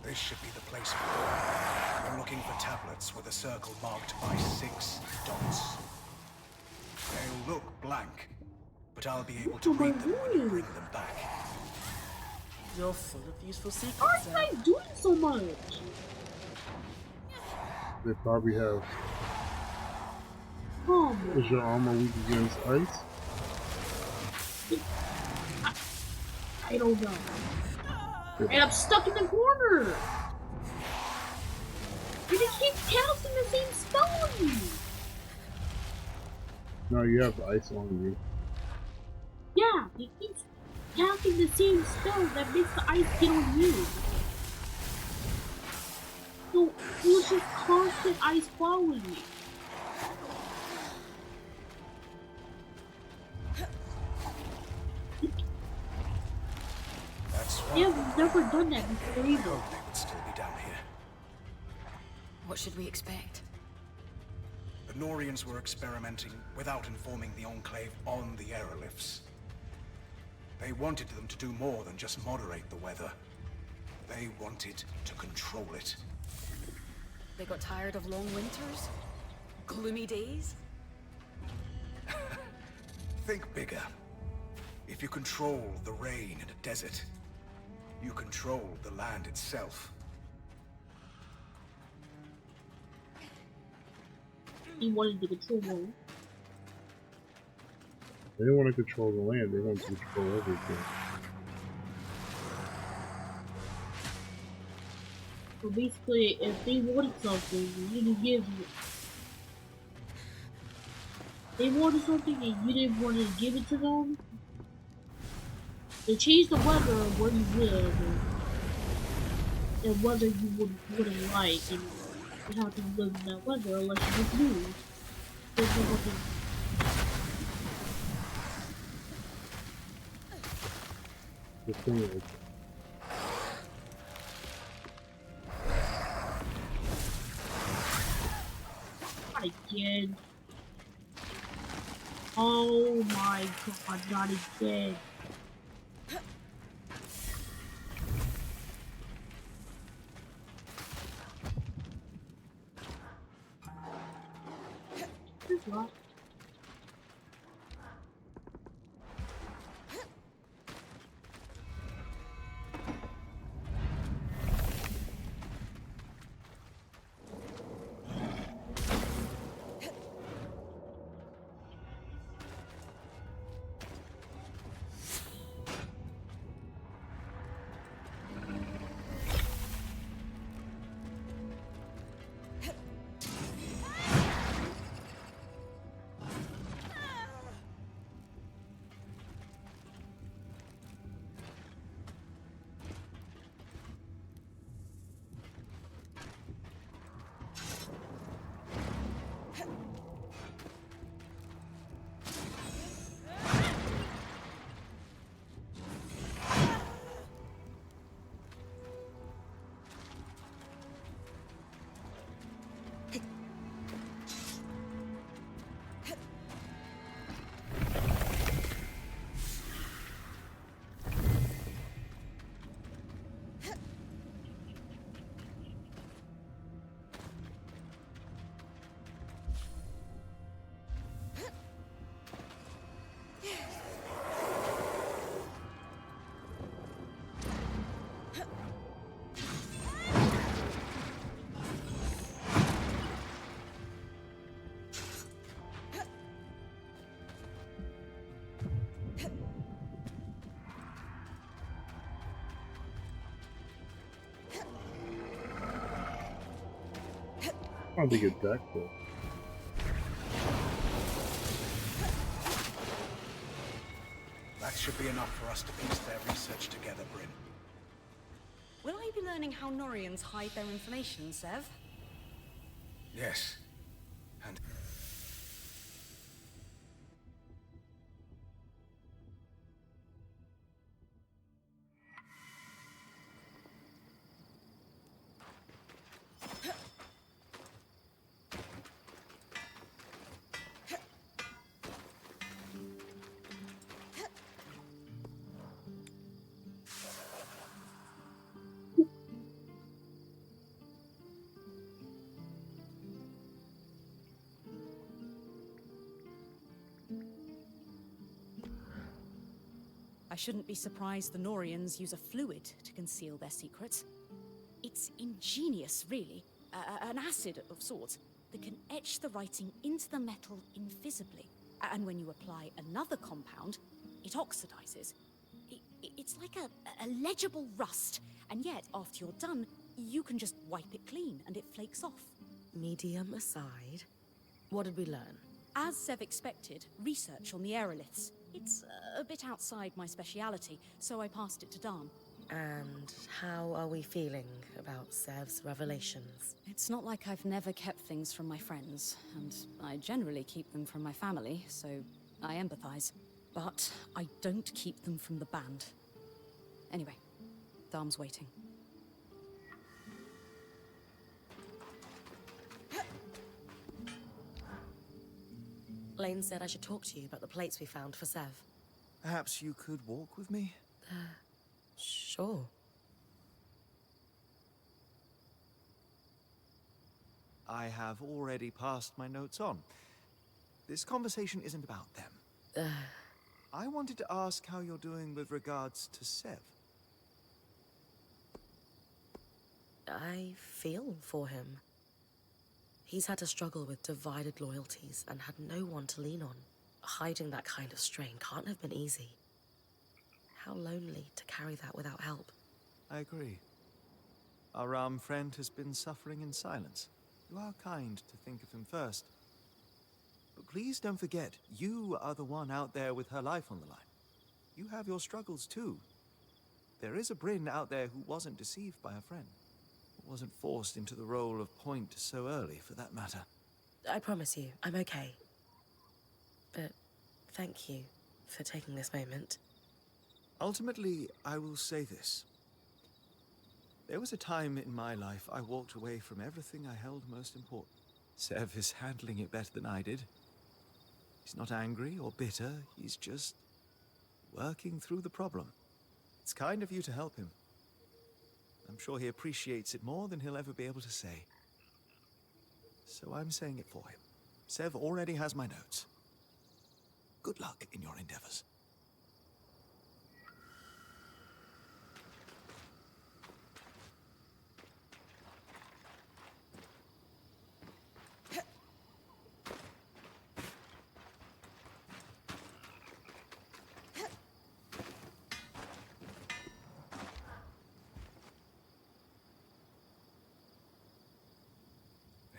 S7: This should be the place for them. I'm looking for tablets with a circle marked by 6 dots. They'll look blank, but I'll be able to read them when you bring them back.
S10: You're full of useful secrets.
S2: Why is I doing so much?
S1: They probably have
S2: Come
S1: Is your armor weak against ice?
S2: I don't know. And I'm stuck in the corner! And it keeps casting the same spell on me!
S1: No, you have ice on you.
S2: Yeah, it keeps casting the same spell that makes the ice get on you. So it was just constant ice following me.
S7: That's
S2: They
S7: why
S2: have never done that before either.
S7: they would still be down here.
S3: What should we expect?
S7: The Norians were experimenting without informing the Enclave on the aerolifts. They wanted them to do more than just moderate the weather. They wanted to control it.
S3: They got tired of long winters? Gloomy days?
S7: Think bigger. If you control the rain in a desert, you control the land itself.
S2: He wanted to control more.
S1: They didn't want to control the land, they wanted to control everything.
S2: So basically, if they wanted something, you didn't give it. They wanted something and you didn't want to give it to them. They changed the weather where you live and whether you wouldn't like, and you have to live in that weather unless you just move. There's no fucking.
S1: The thing is,
S2: Again. Oh my god, not again. What?
S1: how'd they get that close?
S7: That should be enough for us to piece their research together, Bryn.
S11: Will I be learning how Norians hide their information, Sev?
S7: Yes. And
S11: I shouldn't be surprised the Norians use a fluid to conceal their secrets. It's ingenious, really. An acid of sorts that can etch the writing into the metal invisibly. And when you apply another compound, it oxidizes. It's like a legible rust, and yet, after you're done, you can just wipe it clean and it flakes off.
S3: Medium aside, what did we learn?
S11: As Sev expected, research on the aeroliths. It's a bit outside my speciality, so I passed it to Dan.
S3: And how are we feeling about Sev's revelations?
S11: It's not like I've never kept things from my friends, and I generally keep them from my family, so I empathize. But I don't keep them from the band. Anyway, Dharm's waiting.
S3: Lane said I should talk to you about the plates we found for Sev.
S12: Perhaps you could walk with me?
S3: Sure.
S12: I have already passed my notes on. This conversation isn't about them. I wanted to ask how you're doing with regards to Sev.
S3: I feel for him. He's had to struggle with divided loyalties and had no one to lean on. Hiding that kind of strain can't have been easy. How lonely to carry that without help.
S12: I agree. Our friend has been suffering in silence. You are kind to think of him first. But please don't forget, you are the one out there with her life on the line. You have your struggles too. There is a Bryn out there who wasn't deceived by a friend. Wasn't forced into the role of point so early, for that matter.
S3: I promise you, I'm okay. But thank you for taking this moment.
S12: Ultimately, I will say this. There was a time in my life I walked away from everything I held most important. Sev is handling it better than I did. He's not angry or bitter, he's just working through the problem. It's kind of you to help him. I'm sure he appreciates it more than he'll ever be able to say. So I'm saying it for him. Sev already has my notes. Good luck in your endeavors.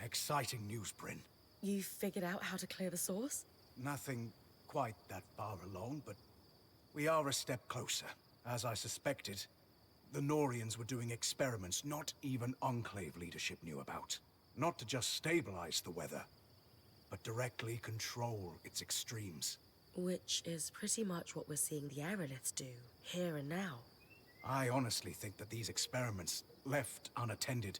S7: Exciting news, Bryn.
S3: You figured out how to clear the source?
S7: Nothing quite that far along, but we are a step closer. As I suspected, the Norians were doing experiments not even Enclave leadership knew about. Not to just stabilize the weather, but directly control its extremes.
S3: Which is pretty much what we're seeing the aeroliths do, here and now.
S7: I honestly think that these experiments, left unattended,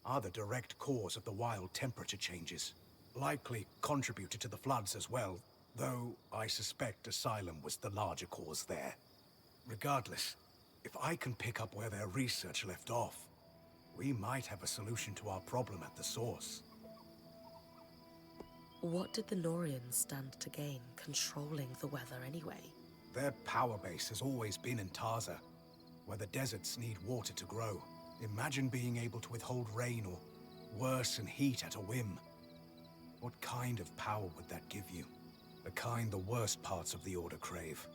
S7: are the direct cause of the wild temperature changes. Likely contributed to the floods as well, though I suspect Asylum was the larger cause there. Regardless, if I can pick up where their research left off, we might have a solution to our problem at the source.
S3: What did the Norians stand to gain controlling the weather anyway?
S7: Their power base has always been in Taza, where the deserts need water to grow. Imagine being able to withhold rain or worsen heat at a whim. What kind of power would that give you? The kind the worst parts of the Order crave.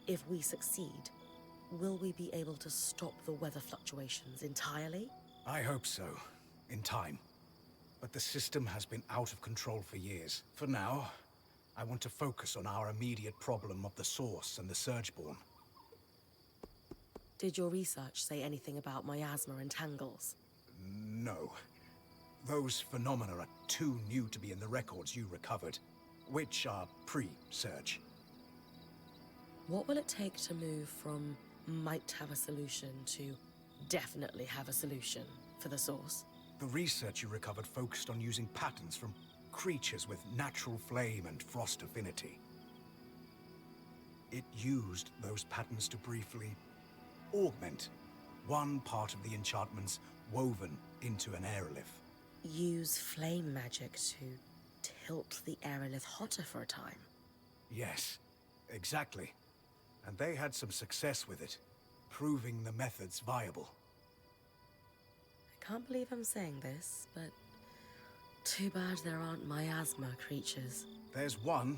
S3: If we succeed, will we be able to stop the weather fluctuations entirely?
S7: I hope so, in time. But the system has been out of control for years. For now, I want to focus on our immediate problem of the source and the surgeborn.
S3: Did your research say anything about miasma and tangles?
S7: No. Those phenomena are too new to be in the records you recovered, which are pre-surge.
S3: What will it take to move from might have a solution to definitely have a solution for the source?
S7: The research you recovered focused on using patterns from creatures with natural flame and frost affinity. It used those patterns to briefly augment one part of the enchantments woven into an aerolith.
S3: Use flame magic to tilt the aerolith hotter for a time?
S7: Yes, exactly. And they had some success with it, proving the methods viable.
S3: I can't believe I'm saying this, but Too bad there aren't miasma creatures.
S7: There's one,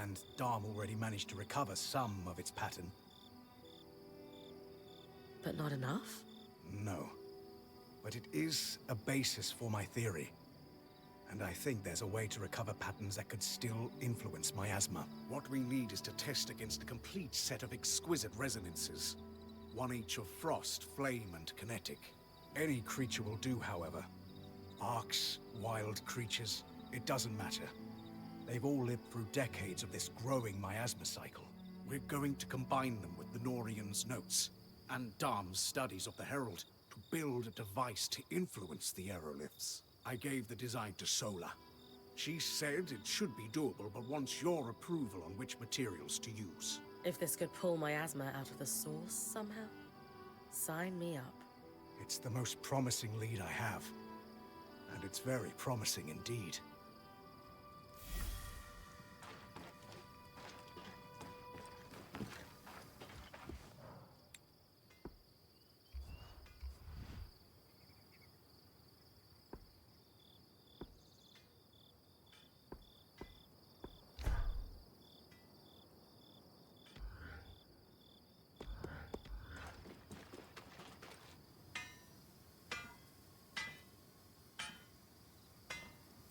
S7: and Darm already managed to recover some of its pattern.
S3: But not enough?
S7: No. But it is a basis for my theory. And I think there's a way to recover patterns that could still influence miasma. What we need is to test against a complete set of exquisite resonances. One each of frost, flame, and kinetic. Any creature will do, however. Arcs, wild creatures, it doesn't matter. They've all lived through decades of this growing miasma cycle. We're going to combine them with the Norians' notes and Darm's studies of the Herald to build a device to influence the aeroliths. I gave the design to Sola. She said it should be doable, but wants your approval on which materials to use.
S3: If this could pull miasma out of the source somehow, sign me up.
S7: It's the most promising lead I have. And it's very promising indeed.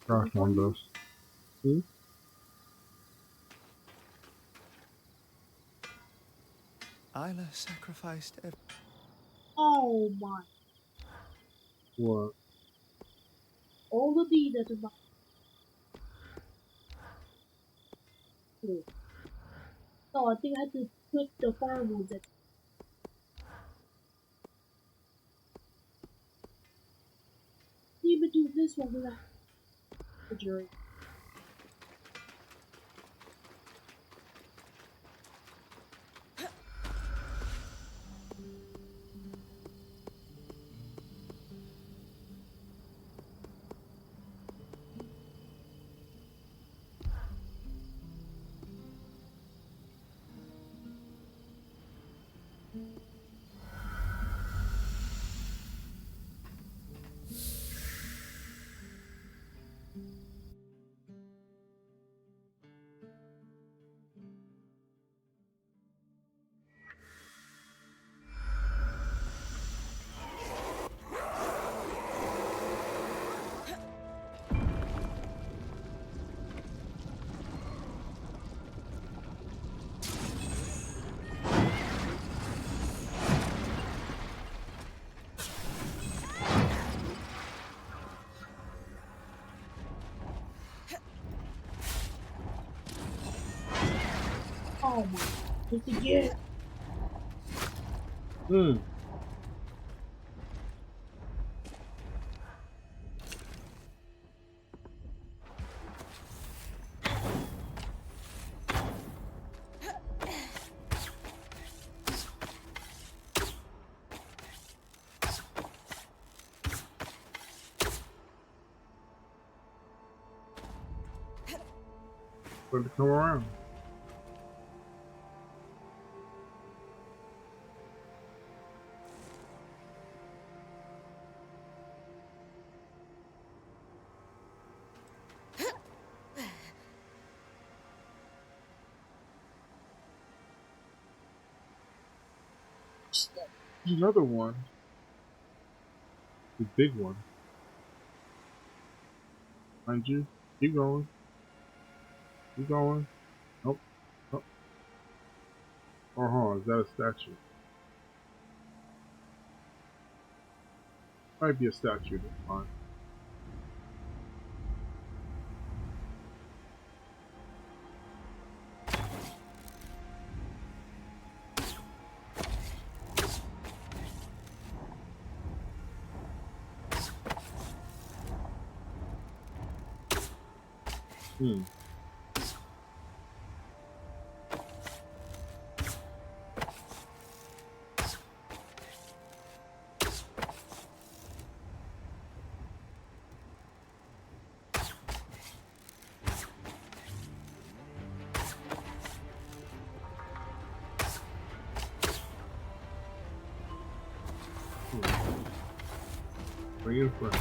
S1: Gosh, one of those. See?
S12: Isla sacrificed
S2: Oh my.
S1: What?
S2: All the bees that survived. So I think I had to put the fireworks at. Even do this one without the jury. Oh my, just again.
S1: But to come around. Another one. The big one. Mind you. Keep going. Keep going. Nope. Nope. Is that a statue? Might be a statue, that's fine. Bring it in front.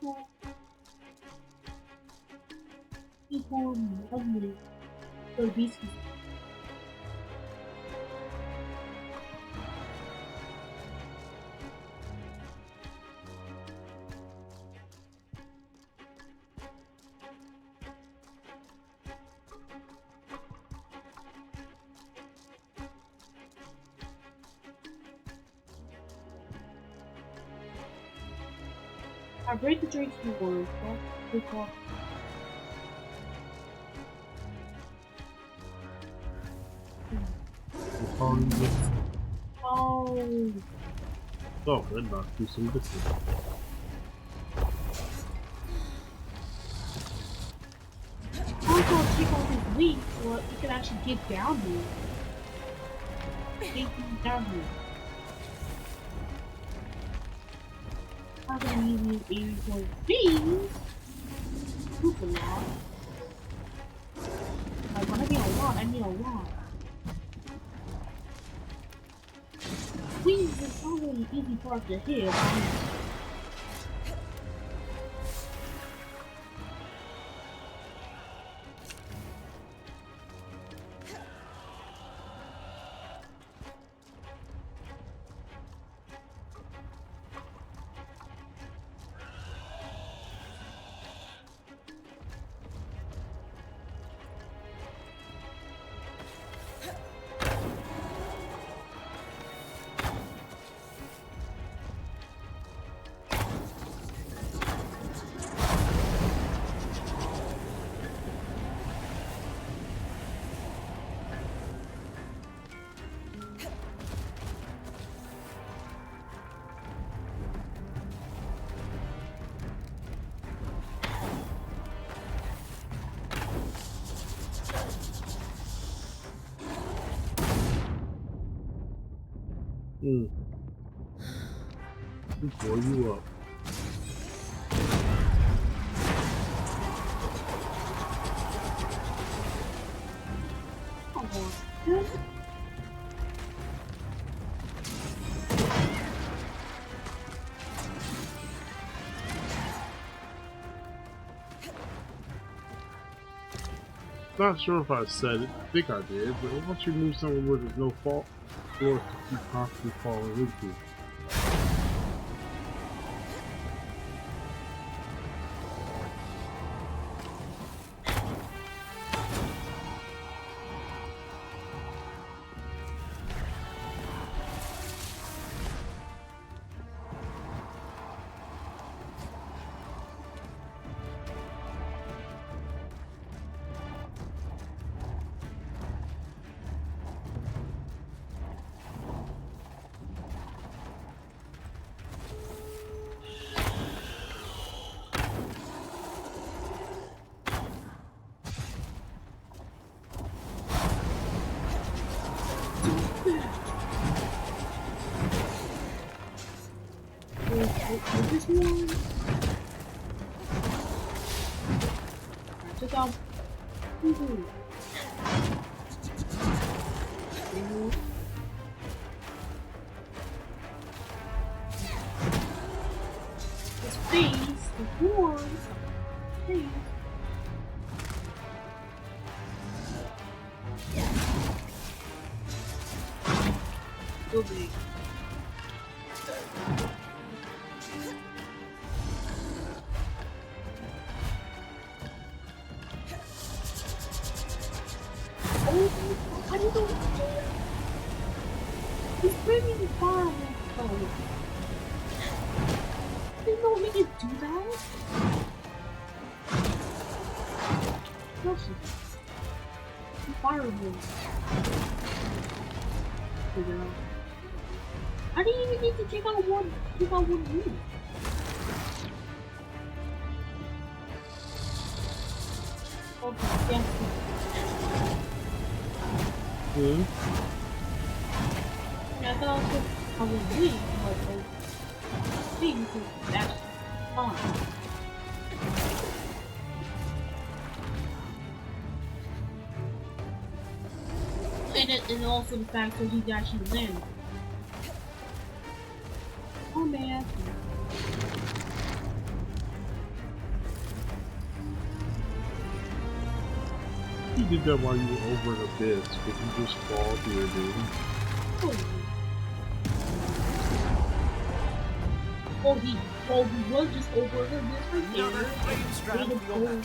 S2: powerful people lovely for beasts. I break the drinks reward. Take off. Oh.
S1: Oh, that knocked through some distance.
S2: I thought take off his weak, so you could actually get down there. Get down here. I'm gonna use these areas for things. Super long. Like when I mean a lot, I mean a lot. Wings is already the easy part to hit.
S1: Before you up. Not sure if I said it. I think I did, but once you move somewhere where there's no fault, floors to keep constantly falling into.
S2: This one. Check out. The space, the horns, space. So big. How do you do it? He's bringing the fire with didn't know he could do that? Russian. Fire with I didn't even need to take out one unit. Okay, yes. Yeah, I thought I was weak, but things is actually fine. And also the fact that he's actually landed. Oh man.
S1: you did that while you were over an abyss. Would you just fall through it, dude?
S2: He was just over an abyss right there.
S12: Another flame strand for your battle.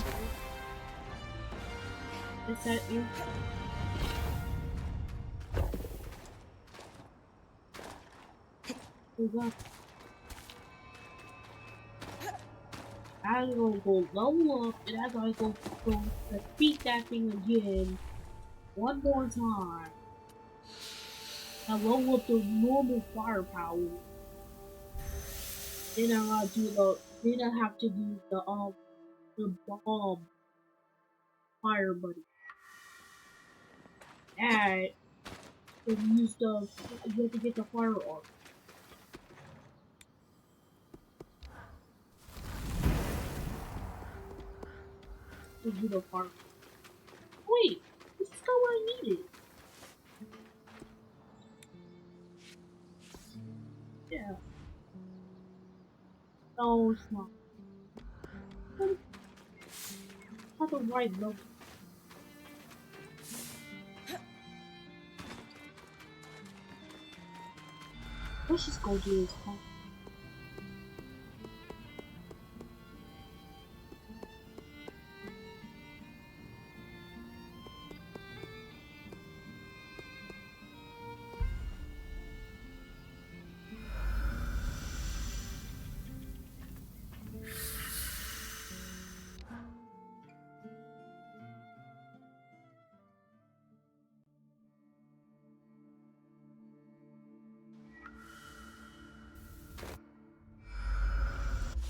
S2: Is that you? I'm gonna go level up and I'm gonna go defeat that thing again one more time. And level up the normal firepower. Then I'm gonna do then I have to do the bomb fire buddy. And use you have to get the fire arc. To do the fire. Wait, this is not what I needed. Yeah. No, it's not. Not the right level. Let's just go do this one.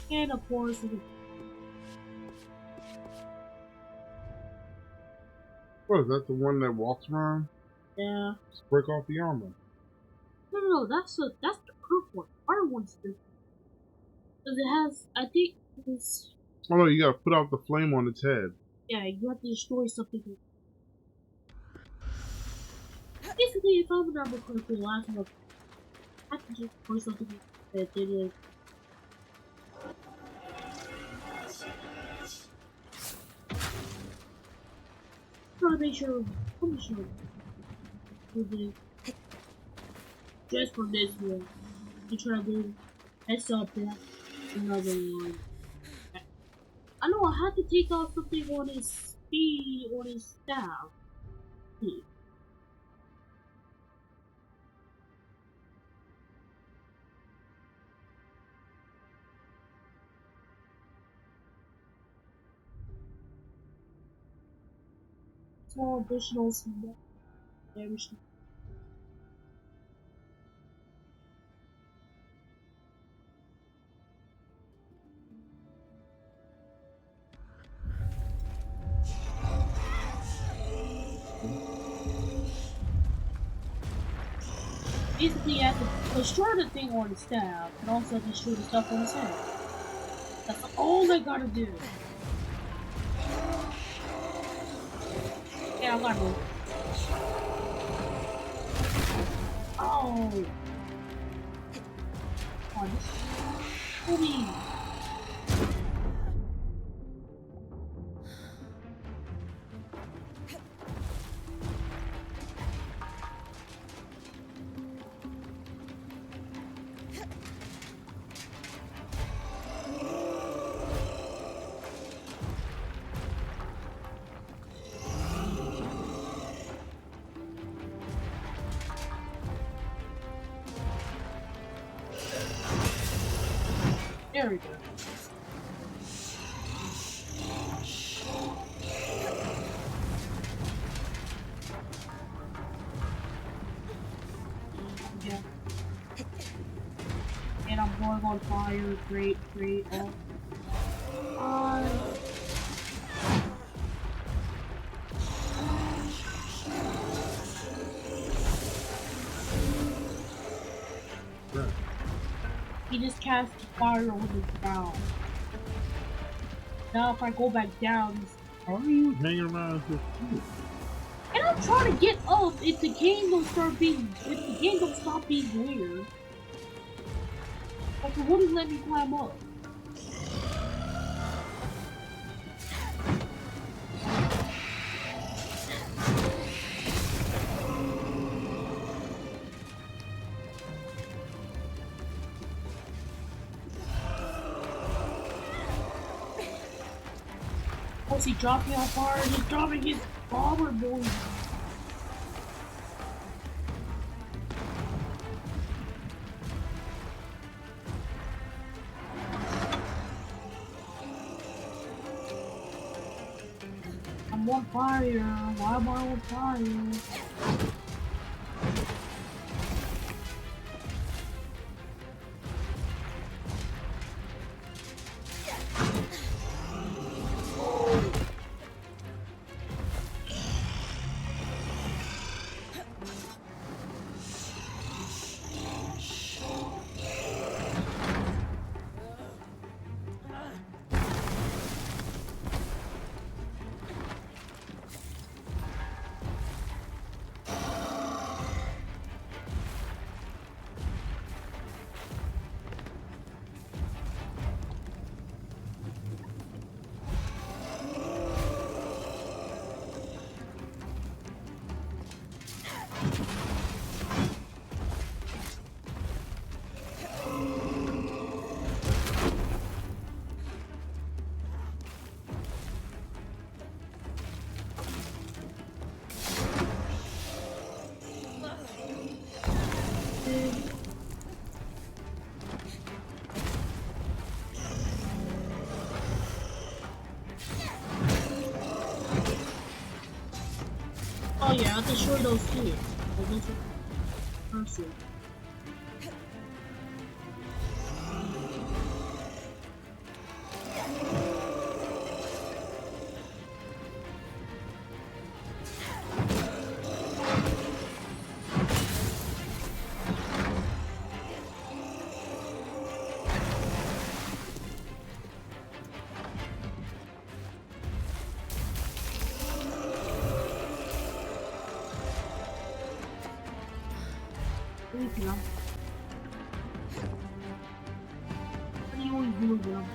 S2: And of course,
S1: What, is that the one that walks around?
S2: yeah.
S1: Just break off the armor.
S2: No, that's the earth one. Fire one's different. Because it has, I think it's...
S1: Oh no, you gotta put out the flame on its head.
S2: Yeah, you have to destroy something. Basically, if I remember correctly, last month, I had to destroy something that did it. Trying to make sure, I'm sure. Just for this one, you try to mess up that another one. I know I had to take off something on his speed, on his staff. Small additional damage. Basically, you have to destroy the thing on his staff and also destroy the stuff on his head. That's all I gotta do. Yeah, I gotta do. Oh! Come on, kill me! There we go. Yeah. And I'm going on fire. Great, great. Oh. He just cast fire over the ground. Now if I go back down,
S1: How are you hanging around here?
S2: and I'm trying to get up if the game don't start being, if the game don't stop being weird. Like, it wouldn't let me climb up. What's he dropping on fire? He's dropping his bomber boy. I'm on fire. Why am I on fire? Oh yeah, I'll destroy those too. I'll destroy person. What do you always do with them?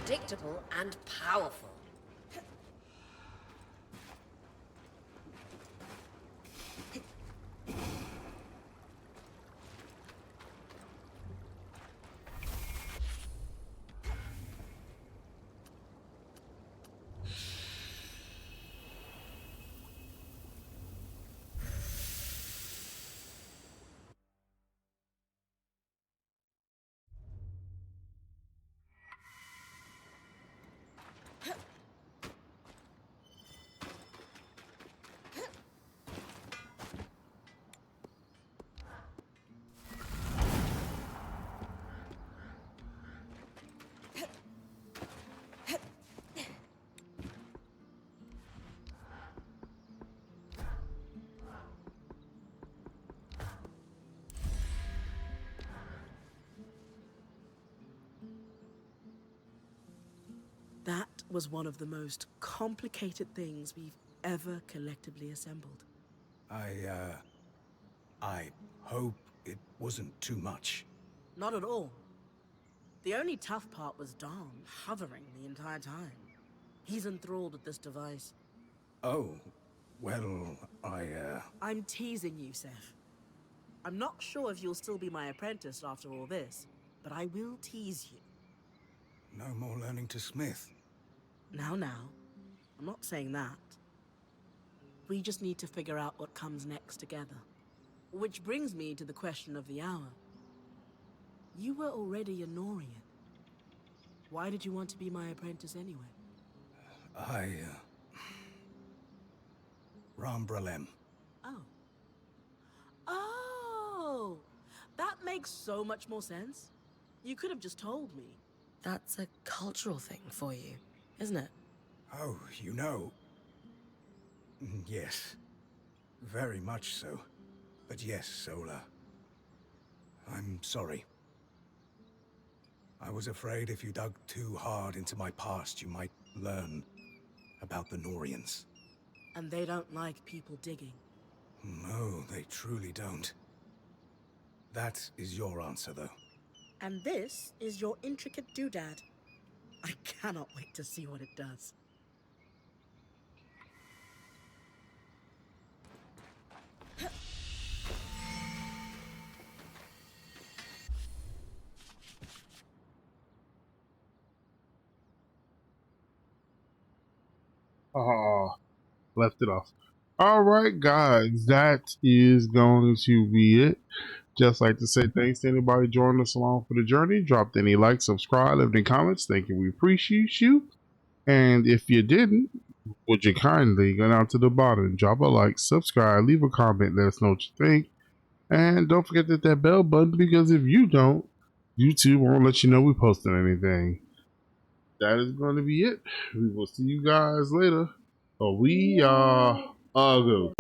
S13: unpredictable and powerful.
S10: That was one of the most complicated things we've ever collectively assembled.
S7: I hope it wasn't too much.
S10: Not at all. The only tough part was Dom, hovering the entire time. He's enthralled with this device.
S7: Oh, well,
S10: I'm teasing you, Seth. I'm not sure if you'll still be my apprentice after all this, but I will tease you.
S7: no more learning to smith.
S10: Now, I'm not saying that. We just need to figure out what comes next together. Which brings me to the question of the hour. You were already a Norian. Why did you want to be my apprentice anyway?
S7: Rambralem.
S10: Oh, that makes so much more sense. You could have just told me.
S3: That's a cultural thing for you, isn't it?
S7: Oh, you know. Yes. Very much so. But yes, Sola. I'm sorry. I was afraid if you dug too hard into my past, you might learn about the Norians.
S10: And they don't like people digging.
S7: No, they truly don't. That is your answer, though.
S10: And this is your intricate doodad. I cannot wait to see what it does.
S1: Oh, left it off. Alright, guys, that is going to be it. Just like to say thanks to anybody joining us along for the journey. Dropped any likes, subscribe, leave any comments. Thank you. We appreciate you. And if you didn't, would you kindly go down to the bottom, drop a like, subscribe, leave a comment, let us know what you think. And don't forget to hit that bell button, because if you don't, YouTube won't let you know we posted anything. That is going to be it. We will see you guys later. We are Ago.